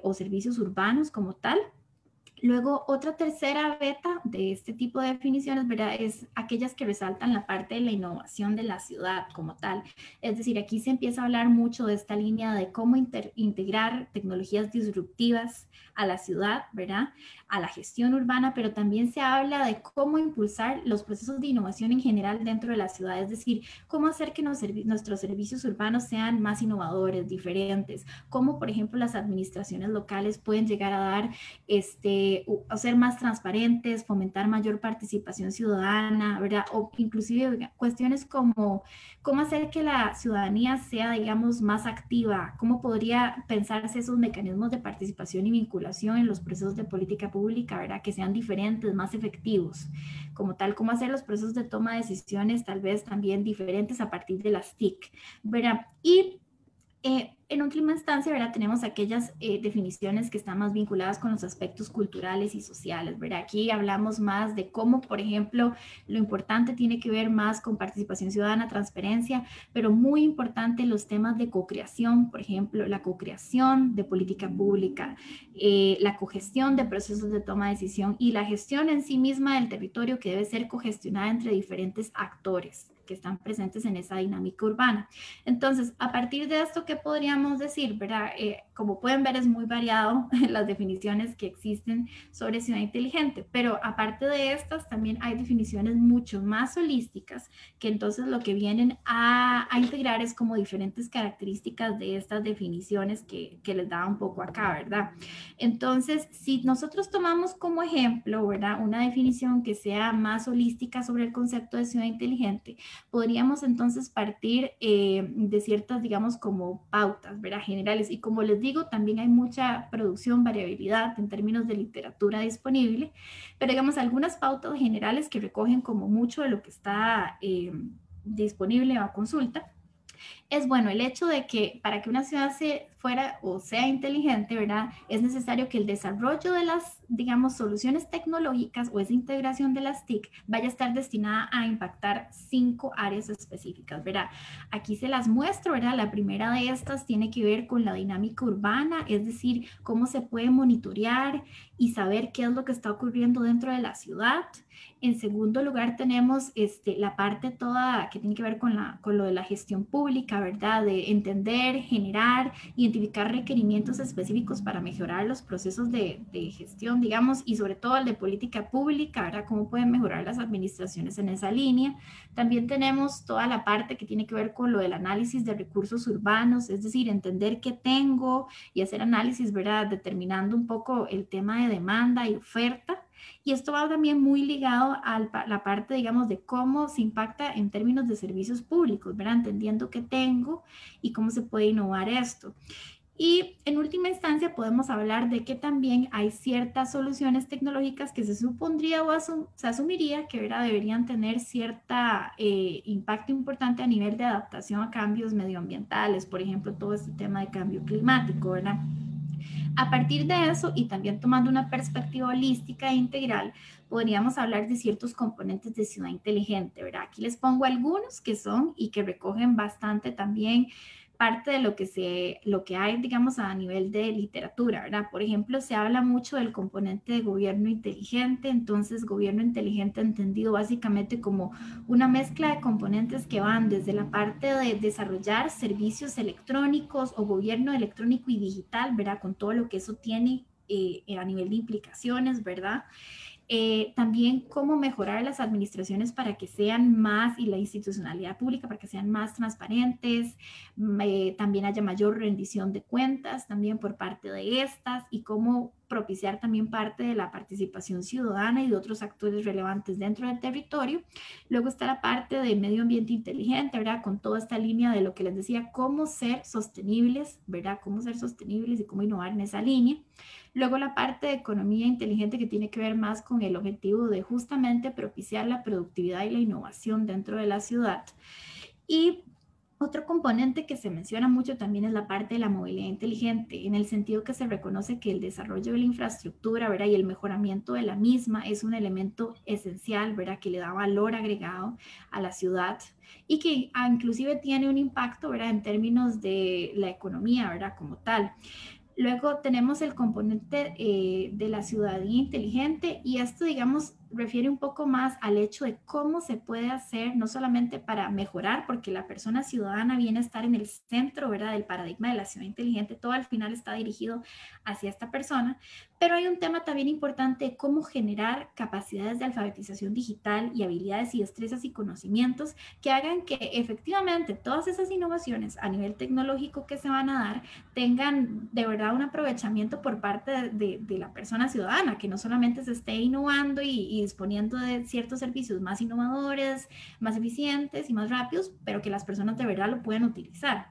Speaker 2: O servicios urbanos como tal. Luego, otra tercera beta de este tipo de definiciones, ¿verdad?, es aquellas que resaltan la parte de la innovación de la ciudad como tal. Es decir, aquí se empieza a hablar mucho de esta línea de cómo integrar tecnologías disruptivas a la ciudad, ¿verdad?, a la gestión urbana, pero también se habla de cómo impulsar los procesos de innovación en general dentro de la ciudad. Es decir, cómo hacer que nuestros servicios urbanos sean más innovadores, diferentes, cómo, por ejemplo, las administraciones locales pueden llegar a dar o ser más transparentes, fomentar mayor participación ciudadana, ¿verdad? O inclusive cuestiones como cómo hacer que la ciudadanía sea, digamos, más activa, cómo podría pensarse esos mecanismos de participación y vinculación en los procesos de política pública, ¿verdad? Que sean diferentes, más efectivos, como tal, cómo hacer los procesos de toma de decisiones tal vez también diferentes a partir de las TIC, ¿verdad? Y en última instancia, ¿verdad?, tenemos aquellas definiciones que están más vinculadas con los aspectos culturales y sociales, ¿verdad? Aquí hablamos más de cómo, por ejemplo, lo importante tiene que ver más con participación ciudadana, transparencia, pero muy importante los temas de cocreación, por ejemplo, la cocreación de política pública, la cogestión de procesos de toma de decisión y la gestión en sí misma del territorio, que debe ser cogestionada entre diferentes actores que están presentes en esa dinámica urbana. Entonces, a partir de esto, ¿qué podríamos decir, verdad? como pueden ver, es muy variado las definiciones que existen sobre ciudad inteligente, pero aparte de estas, también hay definiciones mucho más holísticas, que entonces lo que vienen a integrar es como diferentes características de estas definiciones que les daba un poco acá, ¿verdad? Entonces, si nosotros tomamos como ejemplo, ¿verdad?, una definición que sea más holística sobre el concepto de ciudad inteligente, podríamos entonces partir de ciertas, digamos, como pautas, ¿verdad?, generales. Y como les digo, también hay mucha producción, variabilidad en términos de literatura disponible, pero digamos, algunas pautas generales que recogen como mucho de lo que está disponible a consulta. Es bueno el hecho de que para que una ciudad fuera o sea inteligente, ¿verdad? Es necesario que el desarrollo de las, digamos, soluciones tecnológicas o esa integración de las TIC vaya a estar destinada a impactar 5 áreas específicas, ¿verdad? Aquí se las muestro, ¿verdad? La primera de estas tiene que ver con la dinámica urbana, es decir, cómo se puede monitorear y saber qué es lo que está ocurriendo dentro de la ciudad. En segundo lugar, tenemos la parte toda que tiene que ver con lo de la gestión pública, ¿verdad? De entender, generar, identificar requerimientos específicos para mejorar los procesos de gestión, digamos, y sobre todo el de política pública, ¿verdad? Cómo pueden mejorar las administraciones en esa línea. También tenemos toda la parte que tiene que ver con lo del análisis de recursos urbanos, es decir, entender qué tengo y hacer análisis, ¿verdad? Determinando un poco el tema de demanda y oferta. Y esto va también muy ligado a la parte, digamos, de cómo se impacta en términos de servicios públicos, ¿verdad? Entendiendo qué tengo y cómo se puede innovar esto. Y en última instancia podemos hablar de que también hay ciertas soluciones tecnológicas que se supondría o se asumiría que, ¿verdad?, deberían tener cierta impacto importante a nivel de adaptación a cambios medioambientales, por ejemplo, todo este tema de cambio climático, ¿verdad? A partir de eso, y también tomando una perspectiva holística e integral, podríamos hablar de ciertos componentes de ciudad inteligente, ¿verdad? Aquí les pongo algunos que son y que recogen bastante también parte de lo que hay, digamos, a nivel de literatura, ¿verdad? Por ejemplo, se habla mucho del componente de gobierno inteligente, entonces gobierno inteligente entendido básicamente como una mezcla de componentes que van desde la parte de desarrollar servicios electrónicos o gobierno electrónico y digital, ¿verdad? Con todo lo que eso tiene a nivel de implicaciones, ¿verdad? También cómo mejorar las administraciones para que sean más, y la institucionalidad pública para que sean más transparentes, también haya mayor rendición de cuentas también por parte de estas, y cómo propiciar también parte de la participación ciudadana y de otros actores relevantes dentro del territorio. Luego está la parte de medio ambiente inteligente, ¿verdad? Con toda esta línea de lo que les decía, cómo ser sostenibles, ¿verdad? Cómo ser sostenibles y cómo innovar en esa línea. Luego la parte de economía inteligente que tiene que ver más con el objetivo de justamente propiciar la productividad y la innovación dentro de la ciudad. Y otro componente que se menciona mucho también es la parte de la movilidad inteligente, en el sentido que se reconoce que el desarrollo de la infraestructura, ¿verdad?, y el mejoramiento de la misma es un elemento esencial, ¿verdad?, que le da valor agregado a la ciudad y que inclusive tiene un impacto, ¿verdad?, en términos de la economía, ¿verdad?, como tal. Luego tenemos el componente de la ciudadanía inteligente, y esto, digamos, refiere un poco más al hecho de cómo se puede hacer, no solamente para mejorar, porque la persona ciudadana viene a estar en el centro, ¿verdad?, del paradigma de la ciudad inteligente, todo al final está dirigido hacia esta persona, pero hay un tema también importante de cómo generar capacidades de alfabetización digital y habilidades y destrezas y conocimientos que hagan que efectivamente todas esas innovaciones a nivel tecnológico que se van a dar tengan de verdad un aprovechamiento por parte de la persona ciudadana, que no solamente se esté innovando y disponiendo de ciertos servicios más innovadores, más eficientes y más rápidos, pero que las personas de verdad lo puedan utilizar.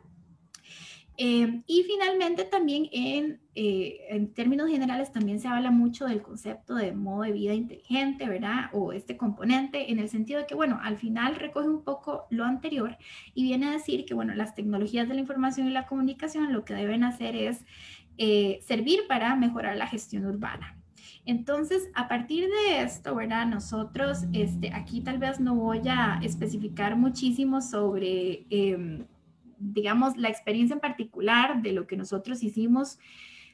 Speaker 2: Y finalmente también en términos generales también se habla mucho del concepto de modo de vida inteligente, ¿verdad? O este componente en el sentido de que, bueno, al final recoge un poco lo anterior y viene a decir que, bueno, las tecnologías de la información y la comunicación lo que deben hacer es servir para mejorar la gestión urbana. Entonces, a partir de esto, ¿verdad? Nosotros, aquí tal vez no voy a especificar muchísimo sobre digamos, la experiencia en particular de lo que nosotros hicimos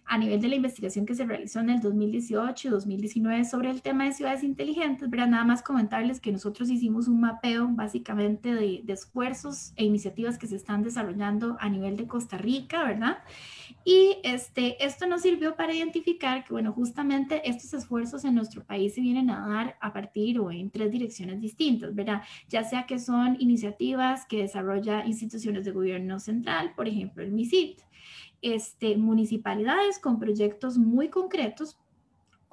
Speaker 2: a nivel de la investigación que se realizó en el 2018 y 2019 sobre el tema de ciudades inteligentes, ¿verdad? Nada más comentarles que nosotros hicimos un mapeo básicamente de esfuerzos e iniciativas que se están desarrollando a nivel de Costa Rica, ¿verdad? Y esto nos sirvió para identificar que, bueno, justamente estos esfuerzos en nuestro país se vienen a dar a partir o en tres direcciones distintas, ¿verdad? Ya sea que son iniciativas que desarrolla instituciones de gobierno central, por ejemplo, el MISIT, municipalidades con proyectos muy concretos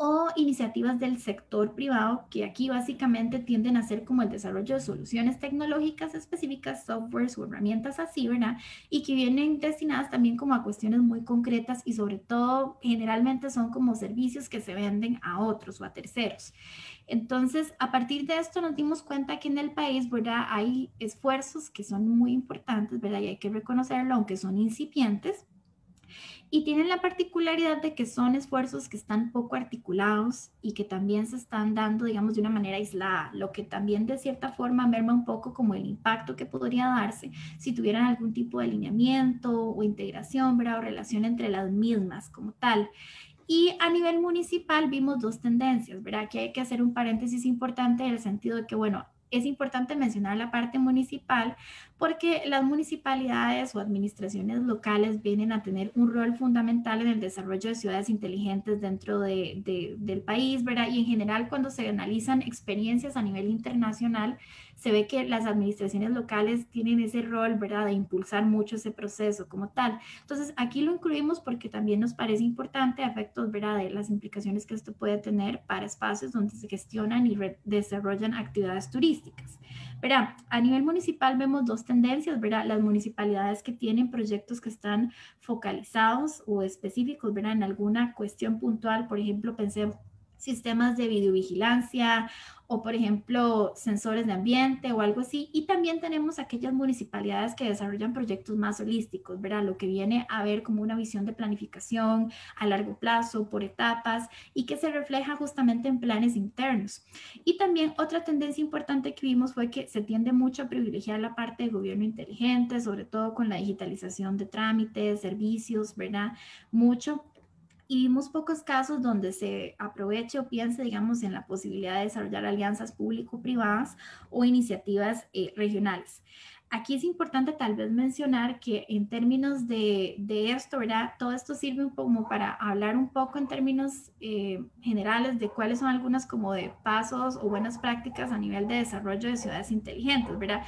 Speaker 2: o iniciativas del sector privado que aquí básicamente tienden a ser como el desarrollo de soluciones tecnológicas específicas, softwares o herramientas así, ¿verdad? Y que vienen destinadas también como a cuestiones muy concretas y sobre todo generalmente son como servicios que se venden a otros o a terceros. Entonces, a partir de esto nos dimos cuenta que en el país, ¿verdad? Hay esfuerzos que son muy importantes, ¿verdad? Y hay que reconocerlo, aunque son incipientes y tienen la particularidad de que son esfuerzos que están poco articulados y que también se están dando, digamos, de una manera aislada, lo que también de cierta forma merma un poco como el impacto que podría darse si tuvieran algún tipo de alineamiento o integración, ¿verdad? O relación entre las mismas como tal. Y a nivel municipal vimos dos tendencias, ¿verdad? Que hay que hacer un paréntesis importante en el sentido de que, bueno, es importante mencionar la parte municipal porque las municipalidades o administraciones locales vienen a tener un rol fundamental en el desarrollo de ciudades inteligentes dentro del país, ¿verdad? Y en general cuando se analizan experiencias a nivel internacional, se ve que las administraciones locales tienen ese rol, ¿verdad? De impulsar mucho ese proceso como tal. Entonces, aquí lo incluimos porque también nos parece importante a efectos, ¿verdad?, de las implicaciones que esto puede tener para espacios donde se gestionan y desarrollan actividades turísticas. Verá, a nivel municipal vemos dos tendencias, ¿verdad? Las municipalidades que tienen proyectos que están focalizados o específicos, ¿verdad? En alguna cuestión puntual, por ejemplo, pensé sistemas de videovigilancia o, por ejemplo, sensores de ambiente o algo así. Y también tenemos aquellas municipalidades que desarrollan proyectos más holísticos, ¿verdad? Lo que viene a ver como una visión de planificación a largo plazo, por etapas, y que se refleja justamente en planes internos. Y también otra tendencia importante que vimos fue que se tiende mucho a privilegiar la parte de gobierno inteligente, sobre todo con la digitalización de trámites, servicios, ¿verdad? Mucho y vimos pocos casos donde se aproveche o piense, digamos, en la posibilidad de desarrollar alianzas público-privadas o iniciativas regionales. Aquí es importante tal vez mencionar que en términos de esto, ¿verdad? Todo esto sirve un poco como para hablar un poco en términos generales de cuáles son algunas como de pasos o buenas prácticas a nivel de desarrollo de ciudades inteligentes, ¿verdad?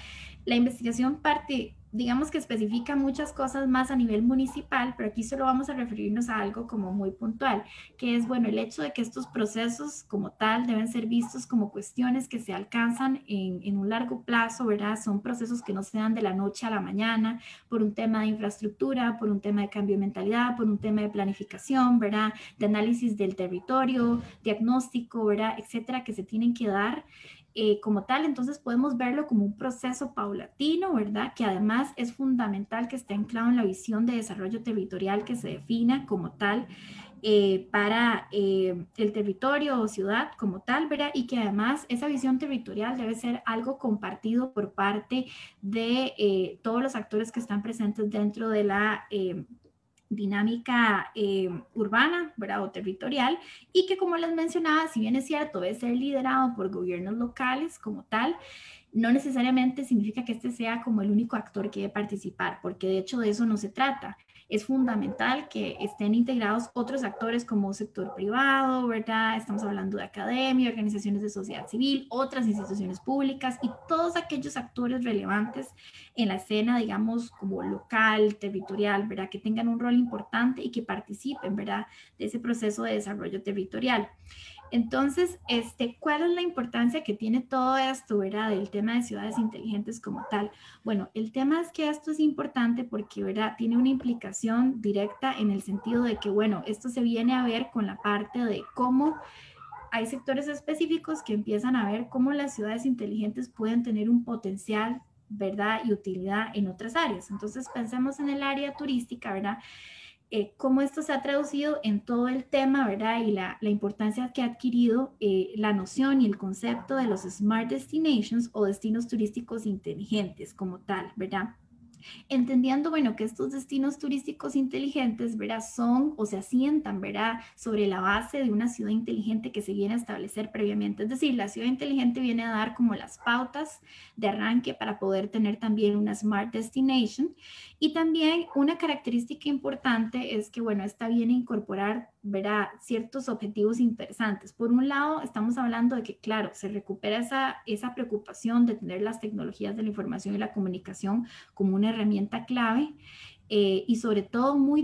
Speaker 2: La investigación parte, digamos que especifica muchas cosas más a nivel municipal, pero aquí solo vamos a referirnos a algo como muy puntual, que es, bueno, el hecho de que estos procesos como tal deben ser vistos como cuestiones que se alcanzan en un largo plazo, ¿verdad? Son procesos que no se dan de la noche a la mañana por un tema de infraestructura, por un tema de cambio de mentalidad, por un tema de planificación, ¿verdad? De análisis del territorio, diagnóstico, ¿verdad? Etcétera, que se tienen que dar como tal. Entonces podemos verlo como un proceso paulatino, ¿verdad? Que además es fundamental que esté anclado en la visión de desarrollo territorial que se defina como tal para el territorio o ciudad como tal, ¿verdad? Y que además esa visión territorial debe ser algo compartido por parte de todos los actores que están presentes dentro de la dinámica urbana, ¿verdad? O territorial, y que como les mencionaba, si bien es cierto, debe ser liderado por gobiernos locales como tal, no necesariamente significa que este sea como el único actor que debe participar, porque de hecho de eso no se trata. Es fundamental que estén integrados otros actores como sector privado, ¿verdad? Estamos hablando de academia, organizaciones de sociedad civil, otras instituciones públicas y todos aquellos actores relevantes en la escena, digamos, como local, territorial, ¿verdad? Que tengan un rol importante y que participen, ¿verdad? De ese proceso de desarrollo territorial. Entonces, ¿cuál es la importancia que tiene todo esto, ¿verdad? Del tema de ciudades inteligentes como tal. Bueno, el tema es que esto es importante porque, ¿verdad? Tiene una implicación directa en el sentido de que, bueno, esto se viene a ver con la parte de cómo hay sectores específicos que empiezan a ver cómo las ciudades inteligentes pueden tener un potencial, ¿verdad? Y utilidad en otras áreas. Entonces, pensemos en el área turística, ¿verdad? Cómo esto se ha traducido en todo el tema, ¿verdad? Y la importancia que ha adquirido la noción y el concepto de los Smart Destinations o destinos turísticos inteligentes como tal, ¿verdad? entendiendo, bueno, que estos destinos turísticos inteligentes, ¿verdad? Son o se asientan, ¿verdad? Sobre la base de una ciudad inteligente que se viene a establecer previamente. Es decir, la ciudad inteligente viene a dar como las pautas de arranque para poder tener también una Smart Destination. Y también una característica importante es que, bueno, esta viene a incorporar, ¿verdad? Ciertos objetivos interesantes. Por un lado, estamos hablando de que, claro, se recupera esa preocupación de tener las tecnologías de la información y la comunicación como una herramienta clave y sobre todo muy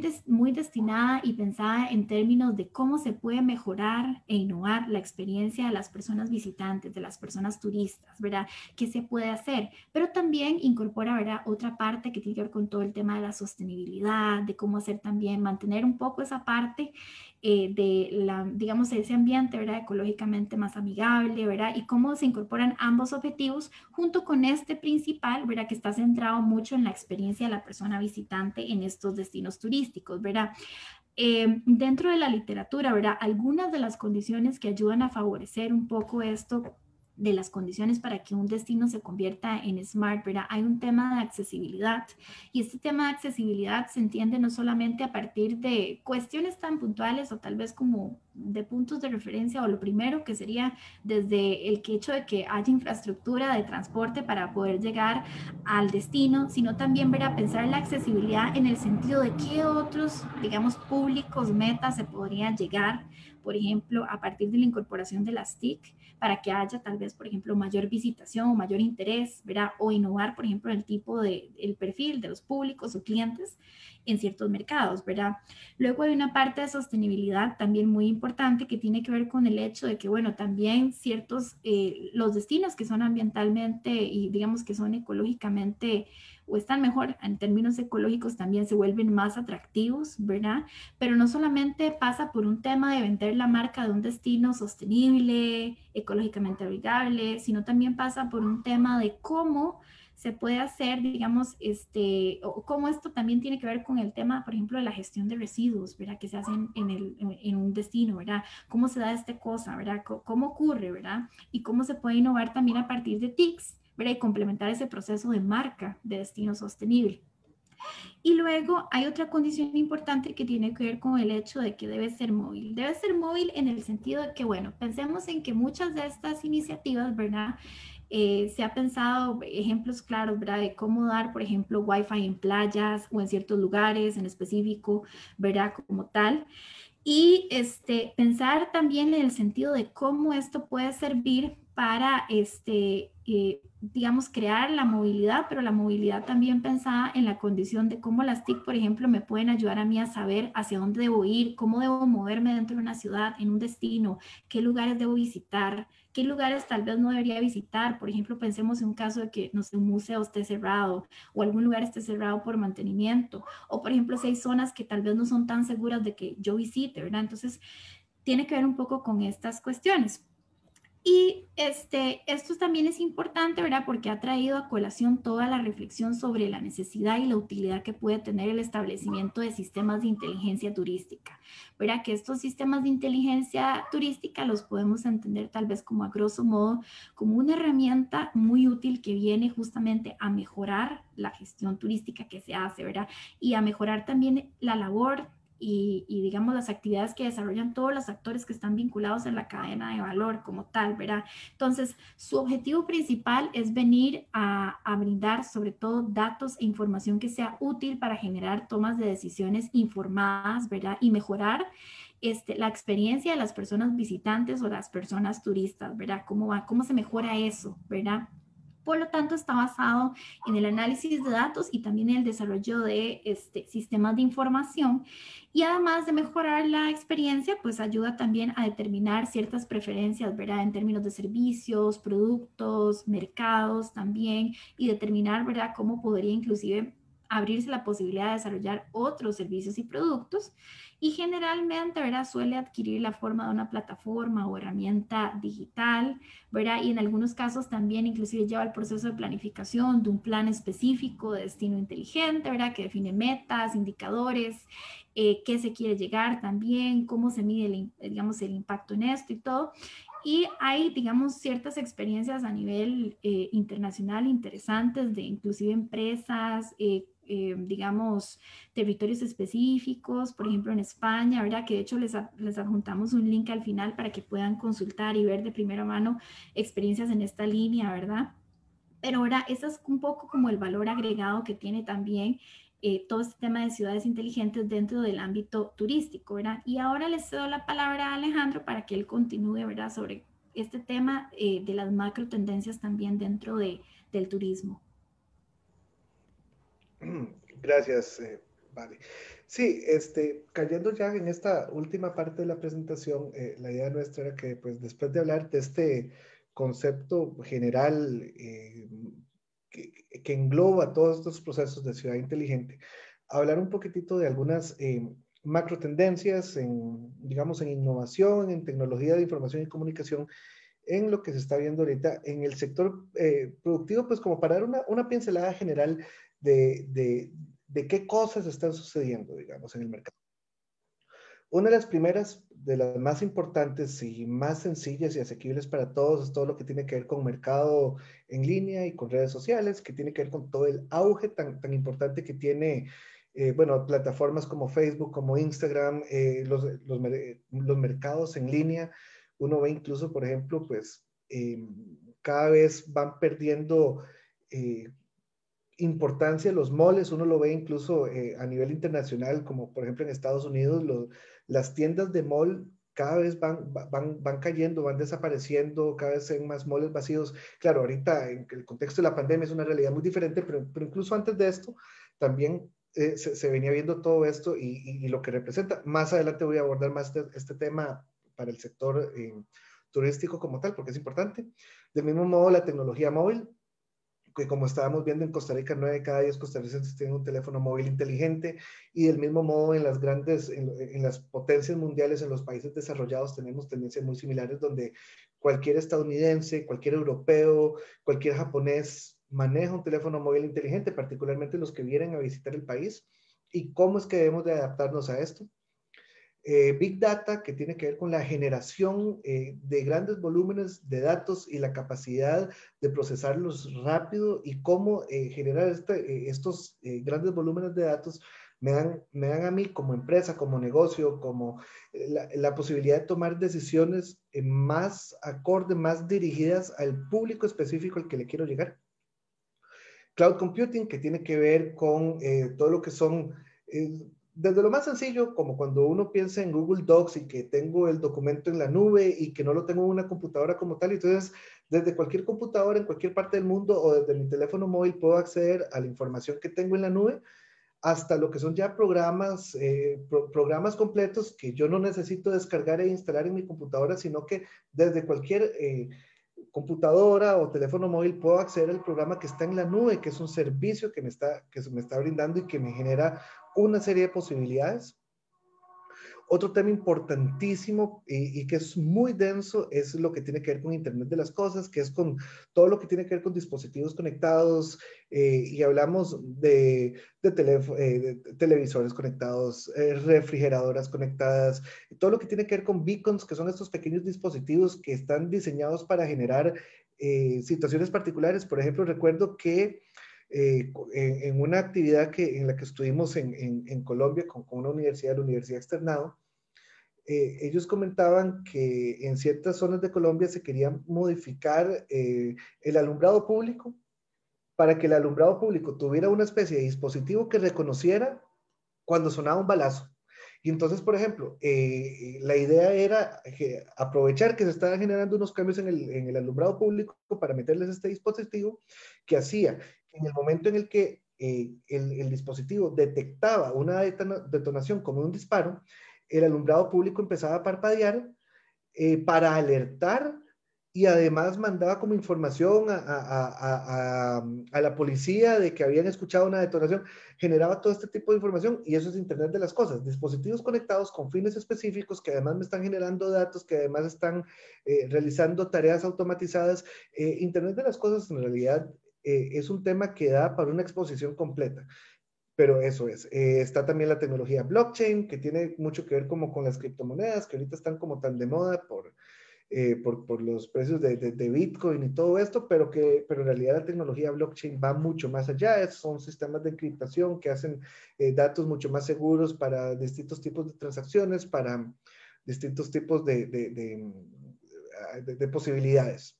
Speaker 2: destinada y pensada en términos de cómo se puede mejorar e innovar la experiencia de las personas visitantes, de las personas turistas, ¿verdad? ¿Qué se puede hacer? Pero también incorpora, ¿verdad? Otra parte que tiene que ver con todo el tema de la sostenibilidad, de cómo hacer también, mantener un poco esa parte de digamos, ese ambiente, ¿verdad? Ecológicamente más amigable, ¿verdad? Y cómo se incorporan ambos objetivos junto con este principal, ¿verdad? Que está centrado mucho en la experiencia de la persona visitante en estos destinos turísticos, ¿verdad? Dentro de la literatura, ¿verdad? Algunas de las condiciones que ayudan a favorecer un poco esto de las condiciones para que un destino se convierta en smart, ¿verdad? Hay un tema de accesibilidad y este tema de accesibilidad se entiende no solamente a partir de cuestiones tan puntuales o tal vez como de puntos de referencia o lo primero que sería desde el hecho de que haya infraestructura de transporte para poder llegar al destino, sino también ver a pensar la accesibilidad en el sentido de qué otros, digamos, públicos, metas se podrían llegar, por ejemplo, a partir de la incorporación de las TIC, para que haya tal vez, por ejemplo, mayor visitación o mayor interés, ¿verdad? O innovar, por ejemplo, el tipo de, el perfil de los públicos o clientes en ciertos mercados, ¿verdad? Luego hay una parte de sostenibilidad también muy importante que tiene que ver con el hecho de que, bueno, también ciertos, los destinos que son ambientalmente y digamos que son ecológicamente o están mejor en términos ecológicos también se vuelven más atractivos, ¿verdad? Pero no solamente pasa por un tema de vender la marca de un destino sostenible, ecológicamente amigable, sino también pasa por un tema de cómo se puede hacer, digamos, o cómo esto también tiene que ver con el tema, por ejemplo, de la gestión de residuos, ¿verdad? Que se hacen en un destino, ¿verdad? ¿Cómo se da esta cosa, ¿verdad? ¿Cómo ocurre, ¿verdad? Y cómo se puede innovar también a partir de TICs, ¿verdad? Y complementar ese proceso de marca de destino sostenible. Y luego hay otra condición importante que tiene que ver con el hecho de que debe ser móvil. Debe ser móvil en el sentido de que, bueno, pensemos en que muchas de estas iniciativas, ¿verdad? Se ha pensado ejemplos claros, ¿verdad? De cómo dar, por ejemplo, Wi-Fi en playas o en ciertos lugares en específico, ¿verdad? Como tal. Y pensar también en el sentido de cómo esto puede servir para, digamos, crear la movilidad, pero la movilidad también pensada en la condición de cómo las TIC, por ejemplo, me pueden ayudar a mí a saber hacia dónde debo ir, cómo debo moverme dentro de una ciudad, en un destino, qué lugares debo visitar, qué lugares tal vez no debería visitar. Por ejemplo, pensemos en un caso de que, no sé, un museo esté cerrado o algún lugar esté cerrado por mantenimiento. O, por ejemplo, si hay zonas que tal vez no son tan seguras de que yo visite, ¿verdad? Entonces, tiene que ver un poco con estas cuestiones. Y esto también es importante, ¿verdad? Porque ha traído a colación toda la reflexión sobre la necesidad y la utilidad que puede tener el establecimiento de sistemas de inteligencia turística, ¿verdad? Que estos sistemas de inteligencia turística los podemos entender tal vez como a grosso modo, como una herramienta muy útil que viene justamente a mejorar la gestión turística que se hace, ¿verdad? Y a mejorar también la labor digamos las actividades que desarrollan todos los actores que están vinculados en la cadena de valor como tal, ¿verdad? Entonces, su objetivo principal es venir a brindar sobre todo datos e información que sea útil para generar tomas de decisiones informadas, ¿verdad? Y mejorar la experiencia de las personas visitantes o las personas turistas, ¿verdad? ¿Cómo se mejora eso, ¿verdad? Por lo tanto, está basado en el análisis de datos y también en el desarrollo de sistemas de información. Y además de mejorar la experiencia, pues ayuda también a determinar ciertas preferencias, ¿verdad? En términos de servicios, productos, mercados también, y determinar, ¿verdad? Cómo podría inclusive abrirse la posibilidad de desarrollar otros servicios y productos. y generalmente, ¿verdad?, suele adquirir la forma de una plataforma o herramienta digital, ¿verdad? Y en algunos casos también inclusive lleva el proceso de planificación de un plan específico de destino inteligente, ¿verdad?, que define metas, indicadores, qué se quiere llegar también, cómo se mide digamos, el impacto en esto y todo. Y hay, digamos, ciertas experiencias a nivel internacional interesantes de inclusive empresas, digamos, territorios específicos, por ejemplo en España, ¿verdad? Que de hecho les adjuntamos un link al final para que puedan consultar y ver de primera mano experiencias en esta línea, ¿verdad? Pero ahora, eso es un poco como el valor agregado que tiene también todo este tema de ciudades inteligentes dentro del ámbito turístico, ¿verdad? Y ahora les cedo la palabra a Alejandro para que él continúe, ¿verdad?, sobre este tema de las macro tendencias también dentro del turismo.
Speaker 3: Gracias, vale. Sí, cayendo ya en esta última parte de la presentación, la idea nuestra era que, pues, después de hablar de este concepto general que engloba todos estos procesos de ciudad inteligente, hablar un poquitito de algunas macro tendencias en, digamos, en innovación, en tecnología de información y comunicación, en lo que se está viendo ahorita en el sector productivo, pues como para dar una pincelada general de qué cosas están sucediendo, digamos, en el mercado. Una de las primeras, de las más importantes y más sencillas y asequibles para todos, es todo lo que tiene que ver con mercado en línea y con redes sociales, que tiene que ver con todo el auge tan importante que tiene, bueno, plataformas como Facebook, como Instagram, los mercados en línea. Uno ve incluso, por ejemplo, pues cada vez van perdiendo importancia los moles, uno lo ve incluso a nivel internacional, como por ejemplo en Estados Unidos, las tiendas de mall cada vez van cayendo, van desapareciendo, cada vez hay más moles vacíos. Claro, ahorita en el contexto de la pandemia es una realidad muy diferente, pero incluso antes de esto también se venía viendo todo esto y lo que representa. Más adelante voy a abordar más este tema para el sector turístico como tal, porque es importante. Del mismo modo, la tecnología móvil, que como estábamos viendo en Costa Rica, 9 de cada 10 costarricenses tienen un teléfono móvil inteligente, y del mismo modo en las grandes, en las potencias mundiales, en los países desarrollados, tenemos tendencias muy similares donde cualquier estadounidense, cualquier europeo, cualquier japonés maneja un teléfono móvil inteligente, particularmente los que vienen a visitar el país. ¿Y cómo es que debemos de adaptarnos a esto? Big Data, que tiene que ver con la generación de grandes volúmenes de datos y la capacidad de procesarlos rápido, y cómo generar estos grandes volúmenes de datos me dan a mí como empresa, como negocio, como la posibilidad de tomar decisiones más acorde, más dirigidas al público específico al que le quiero llegar. Cloud Computing, que tiene que ver con todo lo que son... desde lo más sencillo, como cuando uno piensa en Google Docs y que tengo el documento en la nube y que no lo tengo en una computadora como tal, entonces desde cualquier computadora en cualquier parte del mundo o desde mi teléfono móvil puedo acceder a la información que tengo en la nube, hasta lo que son ya programas completos que yo no necesito descargar e instalar en mi computadora, sino que desde cualquier computadora o teléfono móvil puedo acceder al programa que está en la nube, que es un servicio que se me está brindando y que me genera una serie de posibilidades. Otro tema importantísimo y que es muy denso es lo que tiene que ver con Internet de las Cosas, que es con todo lo que tiene que ver con dispositivos conectados, y hablamos de televisores conectados, refrigeradoras conectadas, todo lo que tiene que ver con beacons, que son estos pequeños dispositivos que están diseñados para generar situaciones particulares. Por ejemplo, recuerdo que en una actividad en la que estuvimos en Colombia con una universidad, la Universidad Externado, ellos comentaban que en ciertas zonas de Colombia se quería modificar el alumbrado público para que el alumbrado público tuviera una especie de dispositivo que reconociera cuando sonaba un balazo. Y entonces, por ejemplo, la idea era aprovechar que se estaban generando unos cambios en el alumbrado público para meterles este dispositivo que hacía que en el momento en el que el dispositivo detectaba una detonación como un disparo, el alumbrado público empezaba a parpadear para alertar y además mandaba como información a la policía de que habían escuchado una detonación, generaba todo este tipo de información y eso es Internet de las cosas, dispositivos conectados con fines específicos que además me están generando datos, que además están realizando tareas automatizadas. Internet de las cosas en realidad es un tema que da para una exposición completa. Pero eso es. Está también la tecnología blockchain, que tiene mucho que ver como con las criptomonedas, que ahorita están como tan de moda por los precios de Bitcoin y todo esto, pero en realidad la tecnología blockchain va mucho más allá. Son sistemas de encriptación que hacen datos mucho más seguros para distintos tipos de transacciones, para distintos tipos de posibilidades,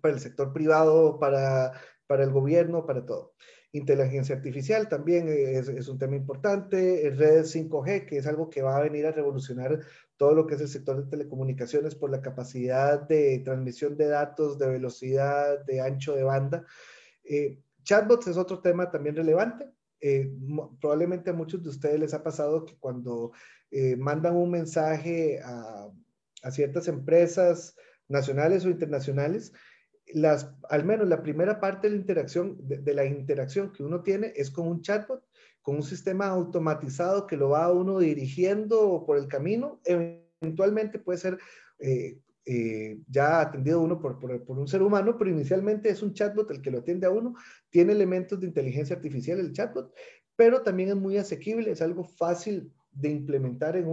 Speaker 3: para el sector privado, para el gobierno, para todo. Inteligencia artificial también es un tema importante, redes 5G, que es algo que va a venir a revolucionar todo lo que es el sector de telecomunicaciones por la capacidad de transmisión de datos, de velocidad, de ancho de banda. Chatbots es otro tema también relevante. Probablemente a muchos de ustedes les ha pasado que cuando mandan un mensaje a ciertas empresas nacionales o internacionales, al menos la primera parte de la interacción, de la interacción que uno tiene es con un chatbot, con un sistema automatizado que lo va a uno dirigiendo por el camino. Eventualmente puede ser ya atendido uno por un ser humano, pero inicialmente es un chatbot el que lo atiende a uno. Tiene elementos de inteligencia artificial el chatbot, pero también es muy asequible, es algo fácil de implementar en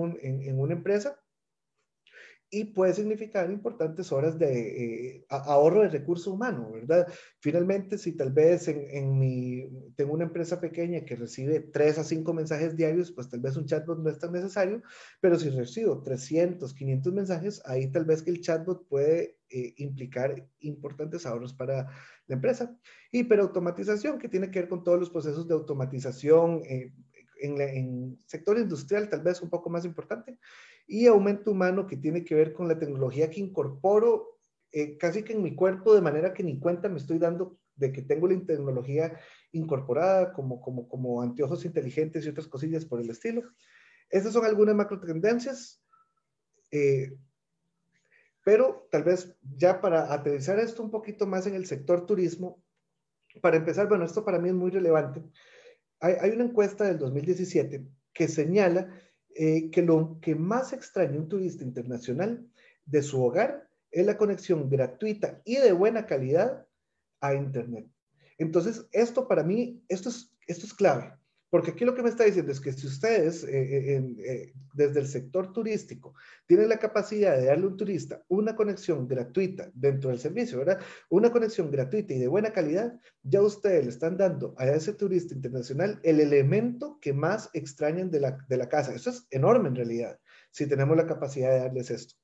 Speaker 3: una empresa. Y puede significar importantes horas de ahorro de recurso humano, ¿verdad? Finalmente, si tal vez tengo una empresa pequeña que recibe 3 a 5 mensajes diarios, pues tal vez un chatbot no es tan necesario, pero si recibo 300, 500 mensajes, ahí tal vez que el chatbot puede implicar importantes ahorros para la empresa. Hiperautomatización, que tiene que ver con todos los procesos de automatización en sector industrial, tal vez un poco más importante. Y aumento humano, que tiene que ver con la tecnología que incorporo casi que en mi cuerpo, de manera que ni cuenta me estoy dando de que tengo la tecnología incorporada, como anteojos inteligentes y otras cosillas por el estilo. Estas son algunas macro tendencias, pero tal vez ya para aterrizar esto un poquito más en el sector turismo, para empezar, bueno, esto para mí es muy relevante. Hay una encuesta del 2017 que señala que lo que más extraña un turista internacional de su hogar es la conexión gratuita y de buena calidad a Internet. Entonces, esto para mí, esto es clave, porque aquí lo que me está diciendo es que si ustedes desde el sector turístico tienen la capacidad de darle a un turista una conexión gratuita dentro del servicio, ¿verdad? Una conexión gratuita y de buena calidad, ya ustedes le están dando a ese turista internacional el elemento que más extrañan de la casa. Eso es enorme en realidad, si tenemos la capacidad de darles esto.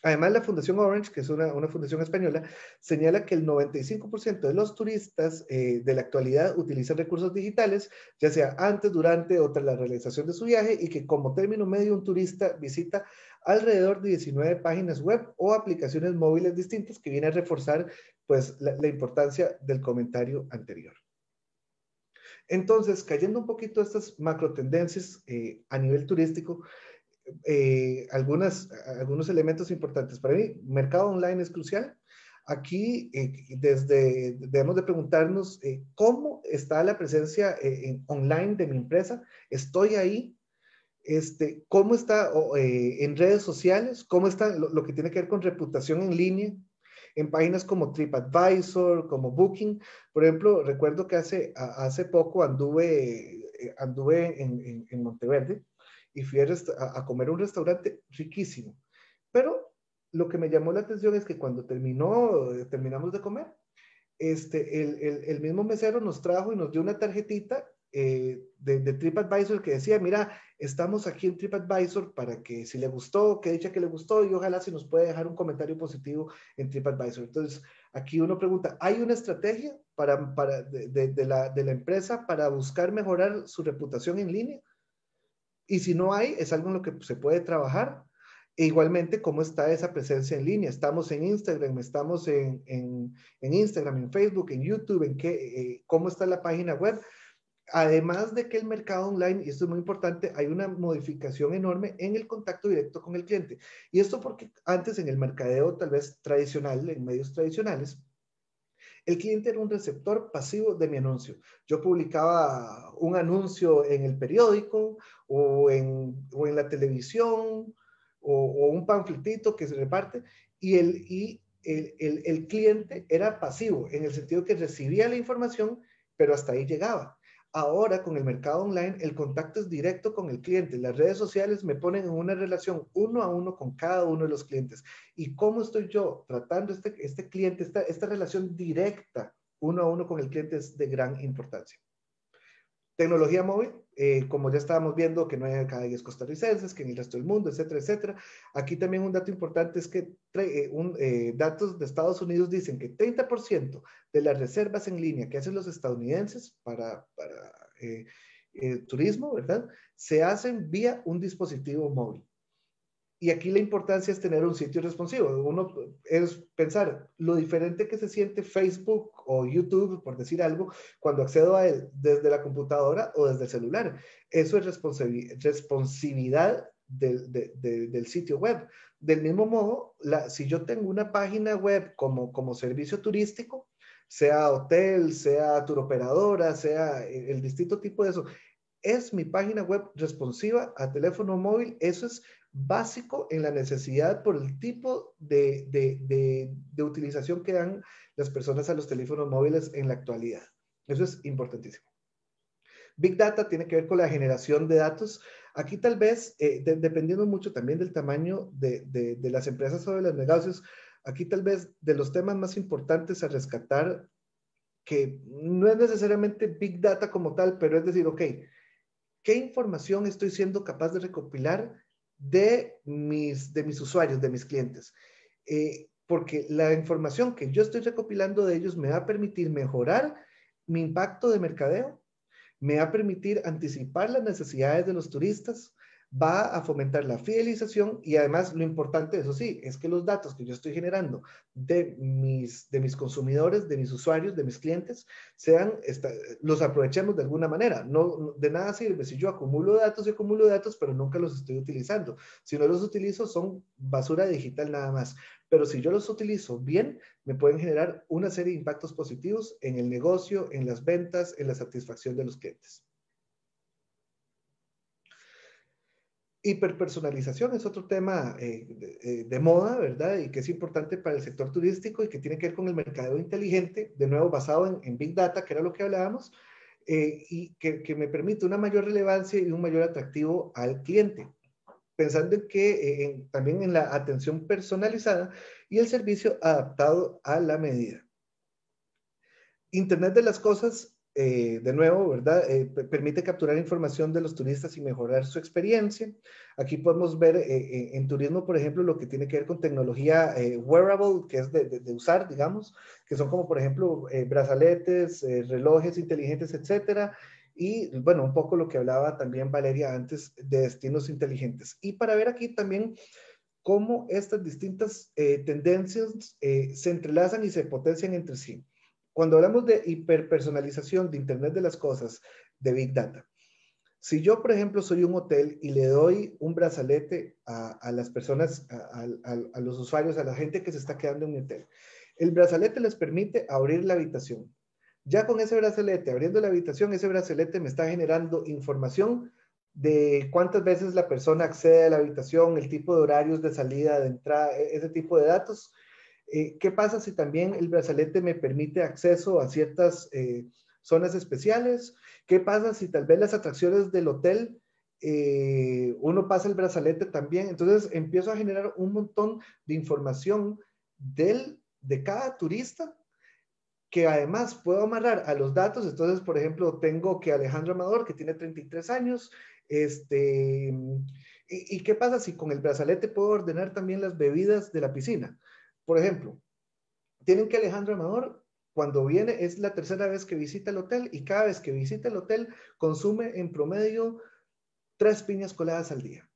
Speaker 3: Además, la Fundación Orange, que es una fundación española, señala que el 95% de los turistas de la actualidad utilizan recursos digitales, ya sea antes, durante o tras la realización de su viaje, y que como término medio un turista visita alrededor de 19 páginas web o aplicaciones móviles distintas, que viene a reforzar pues, la importancia del comentario anterior. Entonces, cayendo un poquito a estas macro tendencias a nivel turístico, algunos elementos importantes. Para mí, mercado online es crucial. Aquí debemos de preguntarnos cómo está la presencia online de mi empresa. ¿Estoy ahí? ¿Cómo está en redes sociales? ¿Cómo está lo que tiene que ver con reputación en línea? En páginas como TripAdvisor, como Booking. Por ejemplo, recuerdo que hace poco anduve en Monteverde y fui a comer a un restaurante riquísimo. Pero lo que me llamó la atención es que cuando terminamos de comer, el mismo mesero nos trajo y nos dio una tarjetita de TripAdvisor que decía, mira, estamos aquí en TripAdvisor para que si le gustó, que dicha que le gustó y ojalá si nos puede dejar un comentario positivo en TripAdvisor. Entonces, aquí uno pregunta, ¿hay una estrategia de la empresa para buscar mejorar su reputación en línea? Y si no hay, es algo en lo que se puede trabajar. E igualmente, ¿cómo está esa presencia en línea? Estamos en Instagram, estamos en Instagram, en Facebook, en YouTube, ¿cómo está la página web? Además de que el mercado online, y esto es muy importante, hay una modificación enorme en el contacto directo con el cliente. Y esto porque antes en el mercadeo tal vez tradicional, en medios tradicionales, el cliente era un receptor pasivo de mi anuncio. Yo publicaba un anuncio en el periódico o en la televisión o un panfletito que se reparte y el cliente era pasivo en el sentido que recibía la información, pero hasta ahí llegaba. Ahora, con el mercado online, el contacto es directo con el cliente. Las redes sociales me ponen en una relación uno a uno con cada uno de los clientes. ¿Y cómo estoy yo tratando este cliente, esta relación directa uno a uno con el cliente es de gran importancia? Tecnología móvil, como ya estábamos viendo que no hay cada 10 costarricenses, que en el resto del mundo, etcétera, etcétera. Aquí también un dato importante es que datos de Estados Unidos dicen que 30% de las reservas en línea que hacen los estadounidenses para turismo, ¿verdad? Se hacen vía un dispositivo móvil. Y aquí la importancia es tener un sitio responsivo. Uno es pensar lo diferente que se siente Facebook o YouTube, por decir algo, cuando accedo a él desde la computadora o desde el celular. Eso es responsividad del sitio web. Del mismo modo, si yo tengo una página web como servicio turístico, sea hotel, sea turoperadora, sea el distinto tipo de eso, es mi página web responsiva a teléfono móvil. Eso es básico en la necesidad por el tipo de utilización que dan las personas a los teléfonos móviles en la actualidad. Eso es importantísimo. Big Data tiene que ver con la generación de datos. Aquí tal vez, dependiendo mucho también del tamaño de las empresas o de los negocios, aquí tal vez de los temas más importantes a rescatar, que no es necesariamente Big Data como tal, pero es decir, ok, ¿qué información estoy siendo capaz de recopilar de mis usuarios, de mis clientes? Porque la información que yo estoy recopilando de ellos me va a permitir mejorar mi impacto de mercadeo, me va a permitir anticipar las necesidades de los turistas, va a fomentar la fidelización y además lo importante, eso sí, es que los datos que yo estoy generando de mis consumidores, de mis usuarios, de mis clientes, los aprovechemos de alguna manera. No, de nada sirve si yo acumulo datos, pero nunca los estoy utilizando. Si no los utilizo, son basura digital nada más. Pero si yo los utilizo bien, me pueden generar una serie de impactos positivos en el negocio, en las ventas, en la satisfacción de los clientes. Hiperpersonalización es otro tema de moda, ¿verdad? Y que es importante para el sector turístico y que tiene que ver con el mercadeo inteligente, de nuevo basado en Big Data, que era lo que hablábamos, y que me permite una mayor relevancia y un mayor atractivo al cliente, pensando en que también en la atención personalizada y el servicio adaptado a la medida. Internet de las cosas, de nuevo, ¿verdad? Permite capturar información de los turistas y mejorar su experiencia. Aquí podemos ver en turismo, por ejemplo, lo que tiene que ver con tecnología wearable, que es de usar, digamos, que son como, por ejemplo, brazaletes, relojes inteligentes, etcétera. Y, bueno, un poco lo que hablaba también Valeria antes de destinos inteligentes. Y para ver aquí también cómo estas distintas tendencias se entrelazan y se potencian entre sí. Cuando hablamos de hiperpersonalización, de Internet de las cosas, de Big Data, si yo, por ejemplo, soy un hotel y le doy un brazalete a las personas, a los usuarios, a la gente que se está quedando en mi hotel, el brazalete les permite abrir la habitación. Ya con ese brazalete, abriendo la habitación, ese brazalete me está generando información de cuántas veces la persona accede a la habitación, el tipo de horarios de salida, de entrada, ese tipo de datos. ¿Qué pasa si también el brazalete me permite acceso a ciertas zonas especiales? ¿Qué pasa si tal vez las atracciones del hotel, uno pasa el brazalete también? Entonces empiezo a generar un montón de información de cada turista que además puedo amarrar a los datos. Entonces, por ejemplo, tengo que Alejandro Amador, que tiene 33 años, ¿y qué pasa si con el brazalete puedo ordenar también las bebidas de la piscina? Por ejemplo, tienen que Alejandro Amador, cuando viene, es la tercera vez que visita el hotel y cada vez que visita el hotel consume en promedio 3 piñas coladas al día.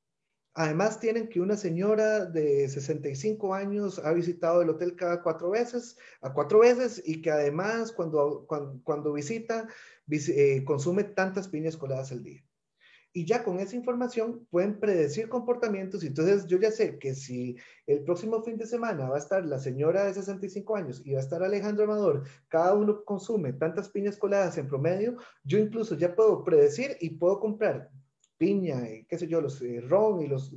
Speaker 3: Además, tienen que una señora de 65 años ha visitado el hotel cada 4 veces, y que además cuando visita consume tantas piñas coladas al día. Y ya con esa información pueden predecir comportamientos. Y entonces yo ya sé que si el próximo fin de semana va a estar la señora de 65 años y va a estar Alejandro Amador, cada uno consume tantas piñas coladas en promedio, yo incluso ya puedo predecir y puedo comprar piña, qué sé yo, los ron y los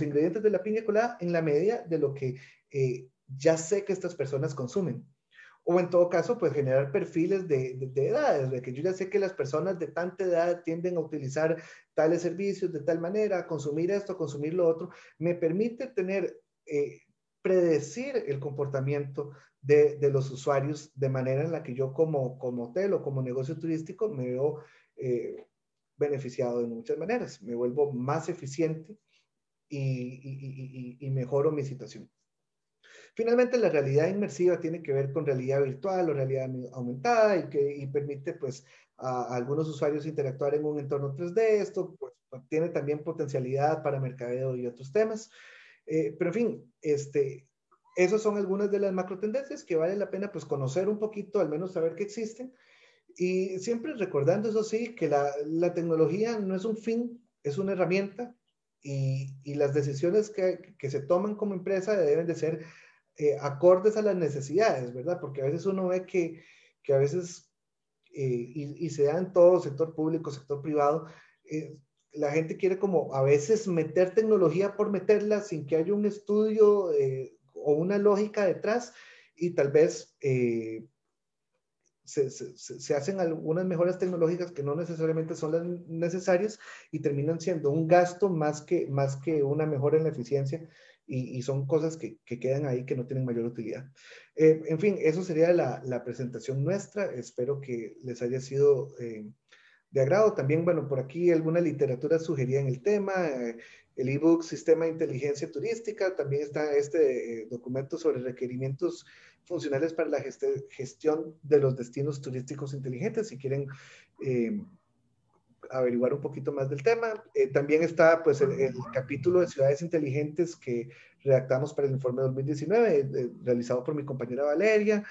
Speaker 3: ingredientes de la piña colada en la medida de lo que ya sé que estas personas consumen. O en todo caso, pues generar perfiles de edades, de que yo ya sé que las personas de tanta edad tienden a utilizar tales servicios de tal manera, a consumir esto, a consumir lo otro, me permite tener, predecir el comportamiento de los usuarios de manera en la que yo como hotel o como negocio turístico me veo beneficiado de muchas maneras, me vuelvo más eficiente y mejoro mi situación. Finalmente, la realidad inmersiva tiene que ver con realidad virtual o realidad aumentada y permite pues a algunos usuarios interactuar en un entorno 3D. Esto pues, tiene también potencialidad para mercadeo y otros temas. Pero en fin, esas son algunas de las macro tendencias que vale la pena pues conocer un poquito, al menos saber que existen. Y siempre recordando, eso sí, que la tecnología no es un fin, es una herramienta y las decisiones que se toman como empresa deben de ser acordes a las necesidades, ¿verdad? Porque a veces uno ve que a veces, y se da en todo sector público, sector privado, la gente quiere como a veces meter tecnología por meterla sin que haya un estudio o una lógica detrás y tal vez se hacen algunas mejoras tecnológicas que no necesariamente son las necesarias y terminan siendo un gasto más que una mejora en la eficiencia y son cosas que quedan ahí que no tienen mayor utilidad. En fin, eso sería la presentación nuestra. Espero que les haya sido de agrado. También, bueno, por aquí alguna literatura sugerida en el tema, el ebook Sistema de Inteligencia Turística, también está este documento sobre requerimientos funcionales para la gestión de los destinos turísticos inteligentes, si quieren averiguar un poquito más del tema. También está pues el capítulo de ciudades inteligentes que redactamos para el informe 2019, realizado por mi compañera Valeria.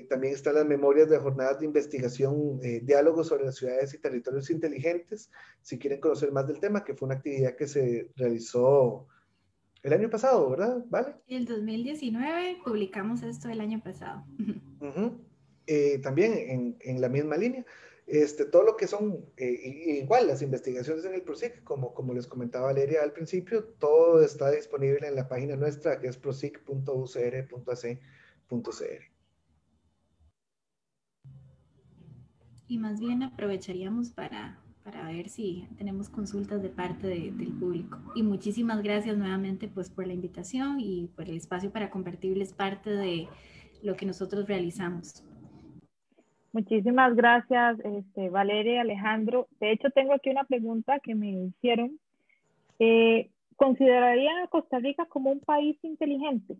Speaker 3: También están las memorias de jornadas de investigación, diálogos sobre las ciudades y territorios inteligentes, si quieren conocer más del tema, que fue una actividad que se realizó el año pasado, ¿verdad? ¿Vale?
Speaker 2: El 2019 publicamos esto el año pasado.
Speaker 3: También en la misma línea. Todo lo que son, igual las investigaciones en el PROSIC, como les comentaba Valeria al principio, todo está disponible en la página nuestra que es prosic.ucr.ac.cr.
Speaker 2: Y más bien aprovecharíamos para ver si tenemos consultas de parte del público. Y muchísimas gracias nuevamente pues por la invitación y por el espacio para compartirles parte de lo que nosotros realizamos.
Speaker 1: Muchísimas gracias, Valeria y Alejandro. De hecho, tengo aquí una pregunta que me hicieron. ¿Considerarían a Costa Rica como un país inteligente?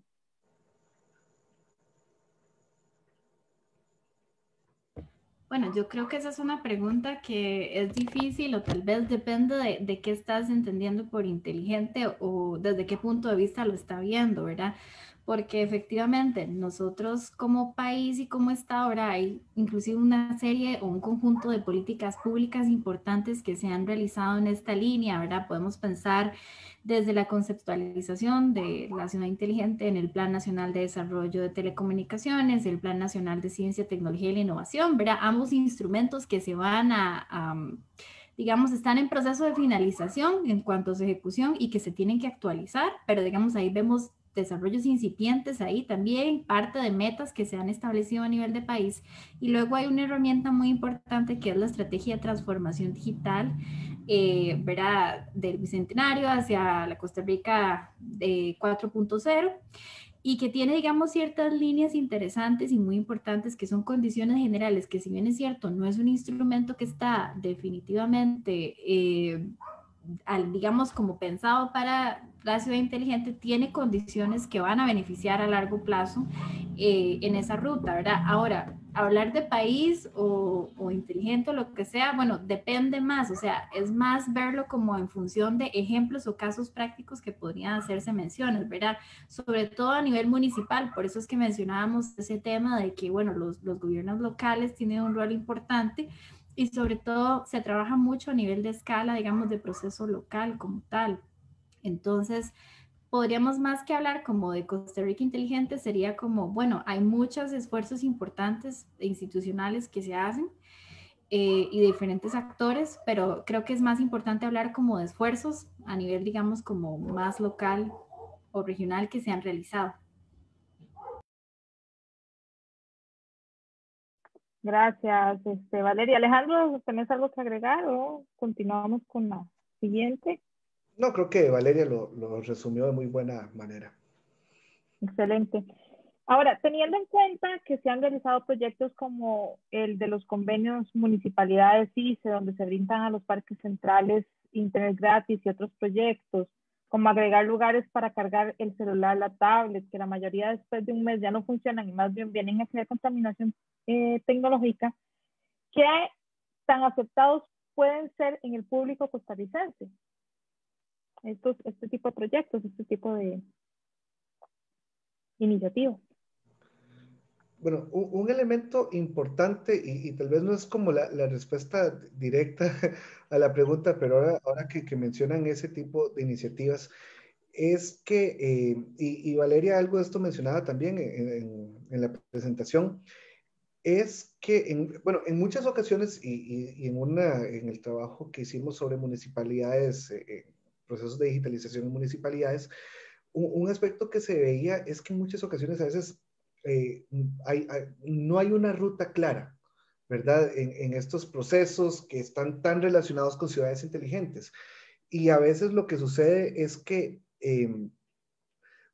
Speaker 2: Bueno, yo creo que esa es una pregunta que es difícil o tal vez depende de qué estás entendiendo por inteligente o desde qué punto de vista lo está viendo, ¿verdad? Porque efectivamente nosotros como país y como Estado, ahora hay inclusive una serie o un conjunto de políticas públicas importantes que se han realizado en esta línea, ¿verdad? Podemos pensar desde la conceptualización de la ciudad inteligente en el Plan Nacional de Desarrollo de Telecomunicaciones, el Plan Nacional de Ciencia, Tecnología y la Innovación, ¿verdad? Ambos instrumentos que se van digamos, están en proceso de finalización en cuanto a su ejecución y que se tienen que actualizar, pero digamos, ahí vemos desarrollos incipientes ahí también, parte de metas que se han establecido a nivel de país. Y luego hay una herramienta muy importante que es la estrategia de transformación digital, ¿verdad? Del Bicentenario hacia la Costa Rica 4.0 y que tiene, digamos, ciertas líneas interesantes y muy importantes que son condiciones generales, que si bien es cierto, no es un instrumento que está definitivamente digamos, como pensado para la ciudad inteligente, tiene condiciones que van a beneficiar a largo plazo en esa ruta, ¿verdad? Ahora, hablar de país o inteligente o lo que sea, bueno, depende más, o sea, es más verlo como en función de ejemplos o casos prácticos que podrían hacerse menciones, ¿verdad? Sobre todo a nivel municipal, por eso es que mencionábamos ese tema de que, bueno, los gobiernos locales tienen un rol importante y sobre todo se trabaja mucho a nivel de escala, digamos, de proceso local como tal. Entonces, podríamos más que hablar como de Costa Rica inteligente, sería como, bueno, hay muchos esfuerzos importantes e institucionales que se hacen y de diferentes actores, pero creo que es más importante hablar como de esfuerzos a nivel, digamos, como más local o regional que se han realizado.
Speaker 1: Gracias, Valeria. Alejandro, ¿tenés algo que agregar o continuamos con la siguiente?
Speaker 3: No, creo que Valeria lo resumió de muy buena manera.
Speaker 1: Excelente. Ahora, teniendo en cuenta que se han realizado proyectos como el de los convenios municipalidades ICE, donde se brindan a los parques centrales internet gratis y otros proyectos, como agregar lugares para cargar el celular, la tablet, que la mayoría después de un mes ya no funcionan y más bien vienen a crear contaminación tecnológica, ¿qué tan aceptados pueden ser en el público costarricense este tipo de proyectos, este tipo de iniciativas?
Speaker 3: Bueno, un elemento importante y tal vez no es como la respuesta directa a la pregunta, pero ahora que mencionan ese tipo de iniciativas, es que, y Valeria algo de esto mencionaba también en la presentación, es que, bueno, en muchas ocasiones y en el trabajo que hicimos sobre municipalidades, procesos de digitalización en municipalidades, un aspecto que se veía es que en muchas ocasiones a veces no hay una ruta clara, ¿verdad? En estos procesos que están tan relacionados con ciudades inteligentes. Y a veces lo que sucede es que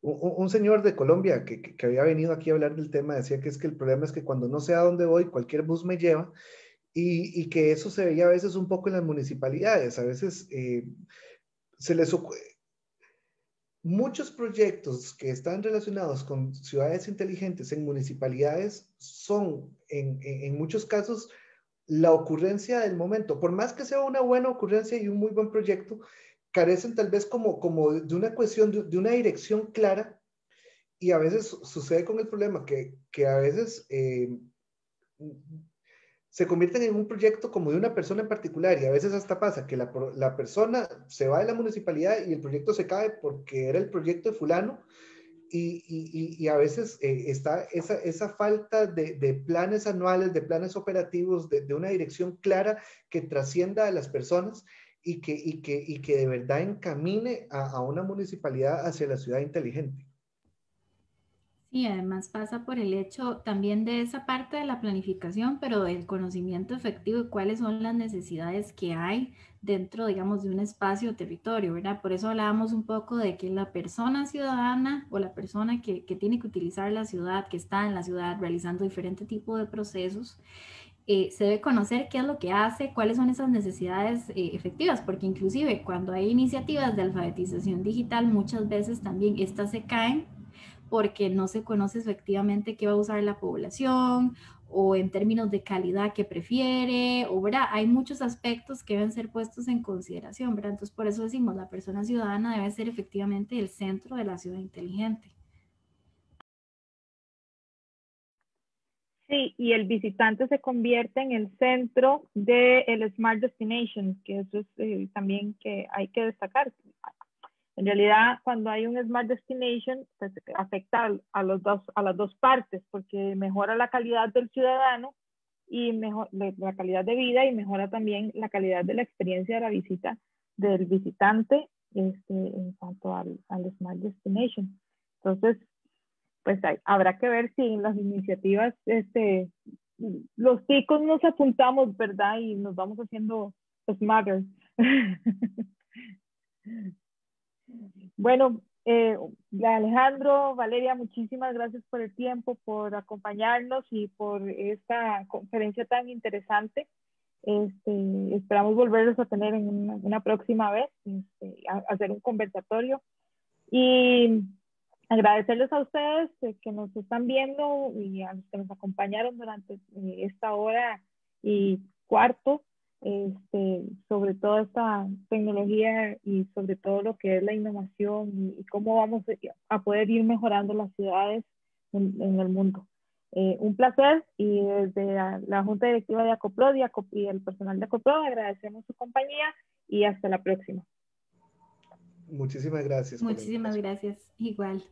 Speaker 3: un señor de Colombia que había venido aquí a hablar del tema decía que es que el problema es que cuando no sé a dónde voy, cualquier bus me lleva y que eso se veía a veces un poco en las municipalidades. A veces se les ocurre muchos proyectos que están relacionados con ciudades inteligentes en municipalidades son en muchos casos la ocurrencia del momento. Por más que sea una buena ocurrencia y un muy buen proyecto, carecen tal vez como de una cuestión, de una dirección clara y a veces sucede con el problema que a veces se convierten en un proyecto como de una persona en particular y a veces hasta pasa que la persona se va de la municipalidad y el proyecto se cae porque era el proyecto de fulano y a veces está esa falta de planes anuales, de planes operativos, de una dirección clara que trascienda a las personas y que de verdad encamine a una municipalidad hacia la ciudad inteligente.
Speaker 2: Y además pasa por el hecho también de esa parte de la planificación, pero del conocimiento efectivo de cuáles son las necesidades que hay dentro, digamos, de un espacio o territorio, ¿verdad? Por eso hablábamos un poco de que la persona ciudadana o la persona que tiene que utilizar la ciudad, que está en la ciudad realizando diferente tipo de procesos, se debe conocer qué es lo que hace, cuáles son esas necesidades efectivas, porque inclusive cuando hay iniciativas de alfabetización digital, muchas veces también estas se caen porque no se conoce efectivamente qué va a usar la población o en términos de calidad que prefiere, o ¿verdad? Hay muchos aspectos que deben ser puestos en consideración, ¿verdad? Entonces por eso decimos, la persona ciudadana debe ser efectivamente el centro de la ciudad inteligente.
Speaker 1: Sí, y el visitante se convierte en el centro del Smart Destination, que eso es también que hay que destacar. En realidad, cuando hay un Smart Destination, pues afecta a las dos partes, porque mejora la calidad del ciudadano y la calidad de vida y mejora también la calidad de la experiencia de la visita del visitante en cuanto al Smart Destination. Entonces, pues habrá que ver si en las iniciativas los ticos nos apuntamos, ¿verdad? Y nos vamos haciendo smarter. Bueno, Alejandro, Valeria, muchísimas gracias por el tiempo, por acompañarnos y por esta conferencia tan interesante. Esperamos volverlos a tener en una próxima vez, hacer un conversatorio. Y agradecerles a ustedes que nos están viendo y a los que nos acompañaron durante esta hora y cuarto, sobre toda esta tecnología y sobre todo lo que es la innovación y cómo vamos a poder ir mejorando las ciudades en el mundo. Un placer, y desde la Junta Directiva de ACOPROD y el personal de ACOPROD agradecemos su compañía y hasta la próxima.
Speaker 3: Muchísimas gracias.
Speaker 2: Muchísimas gracias, igual.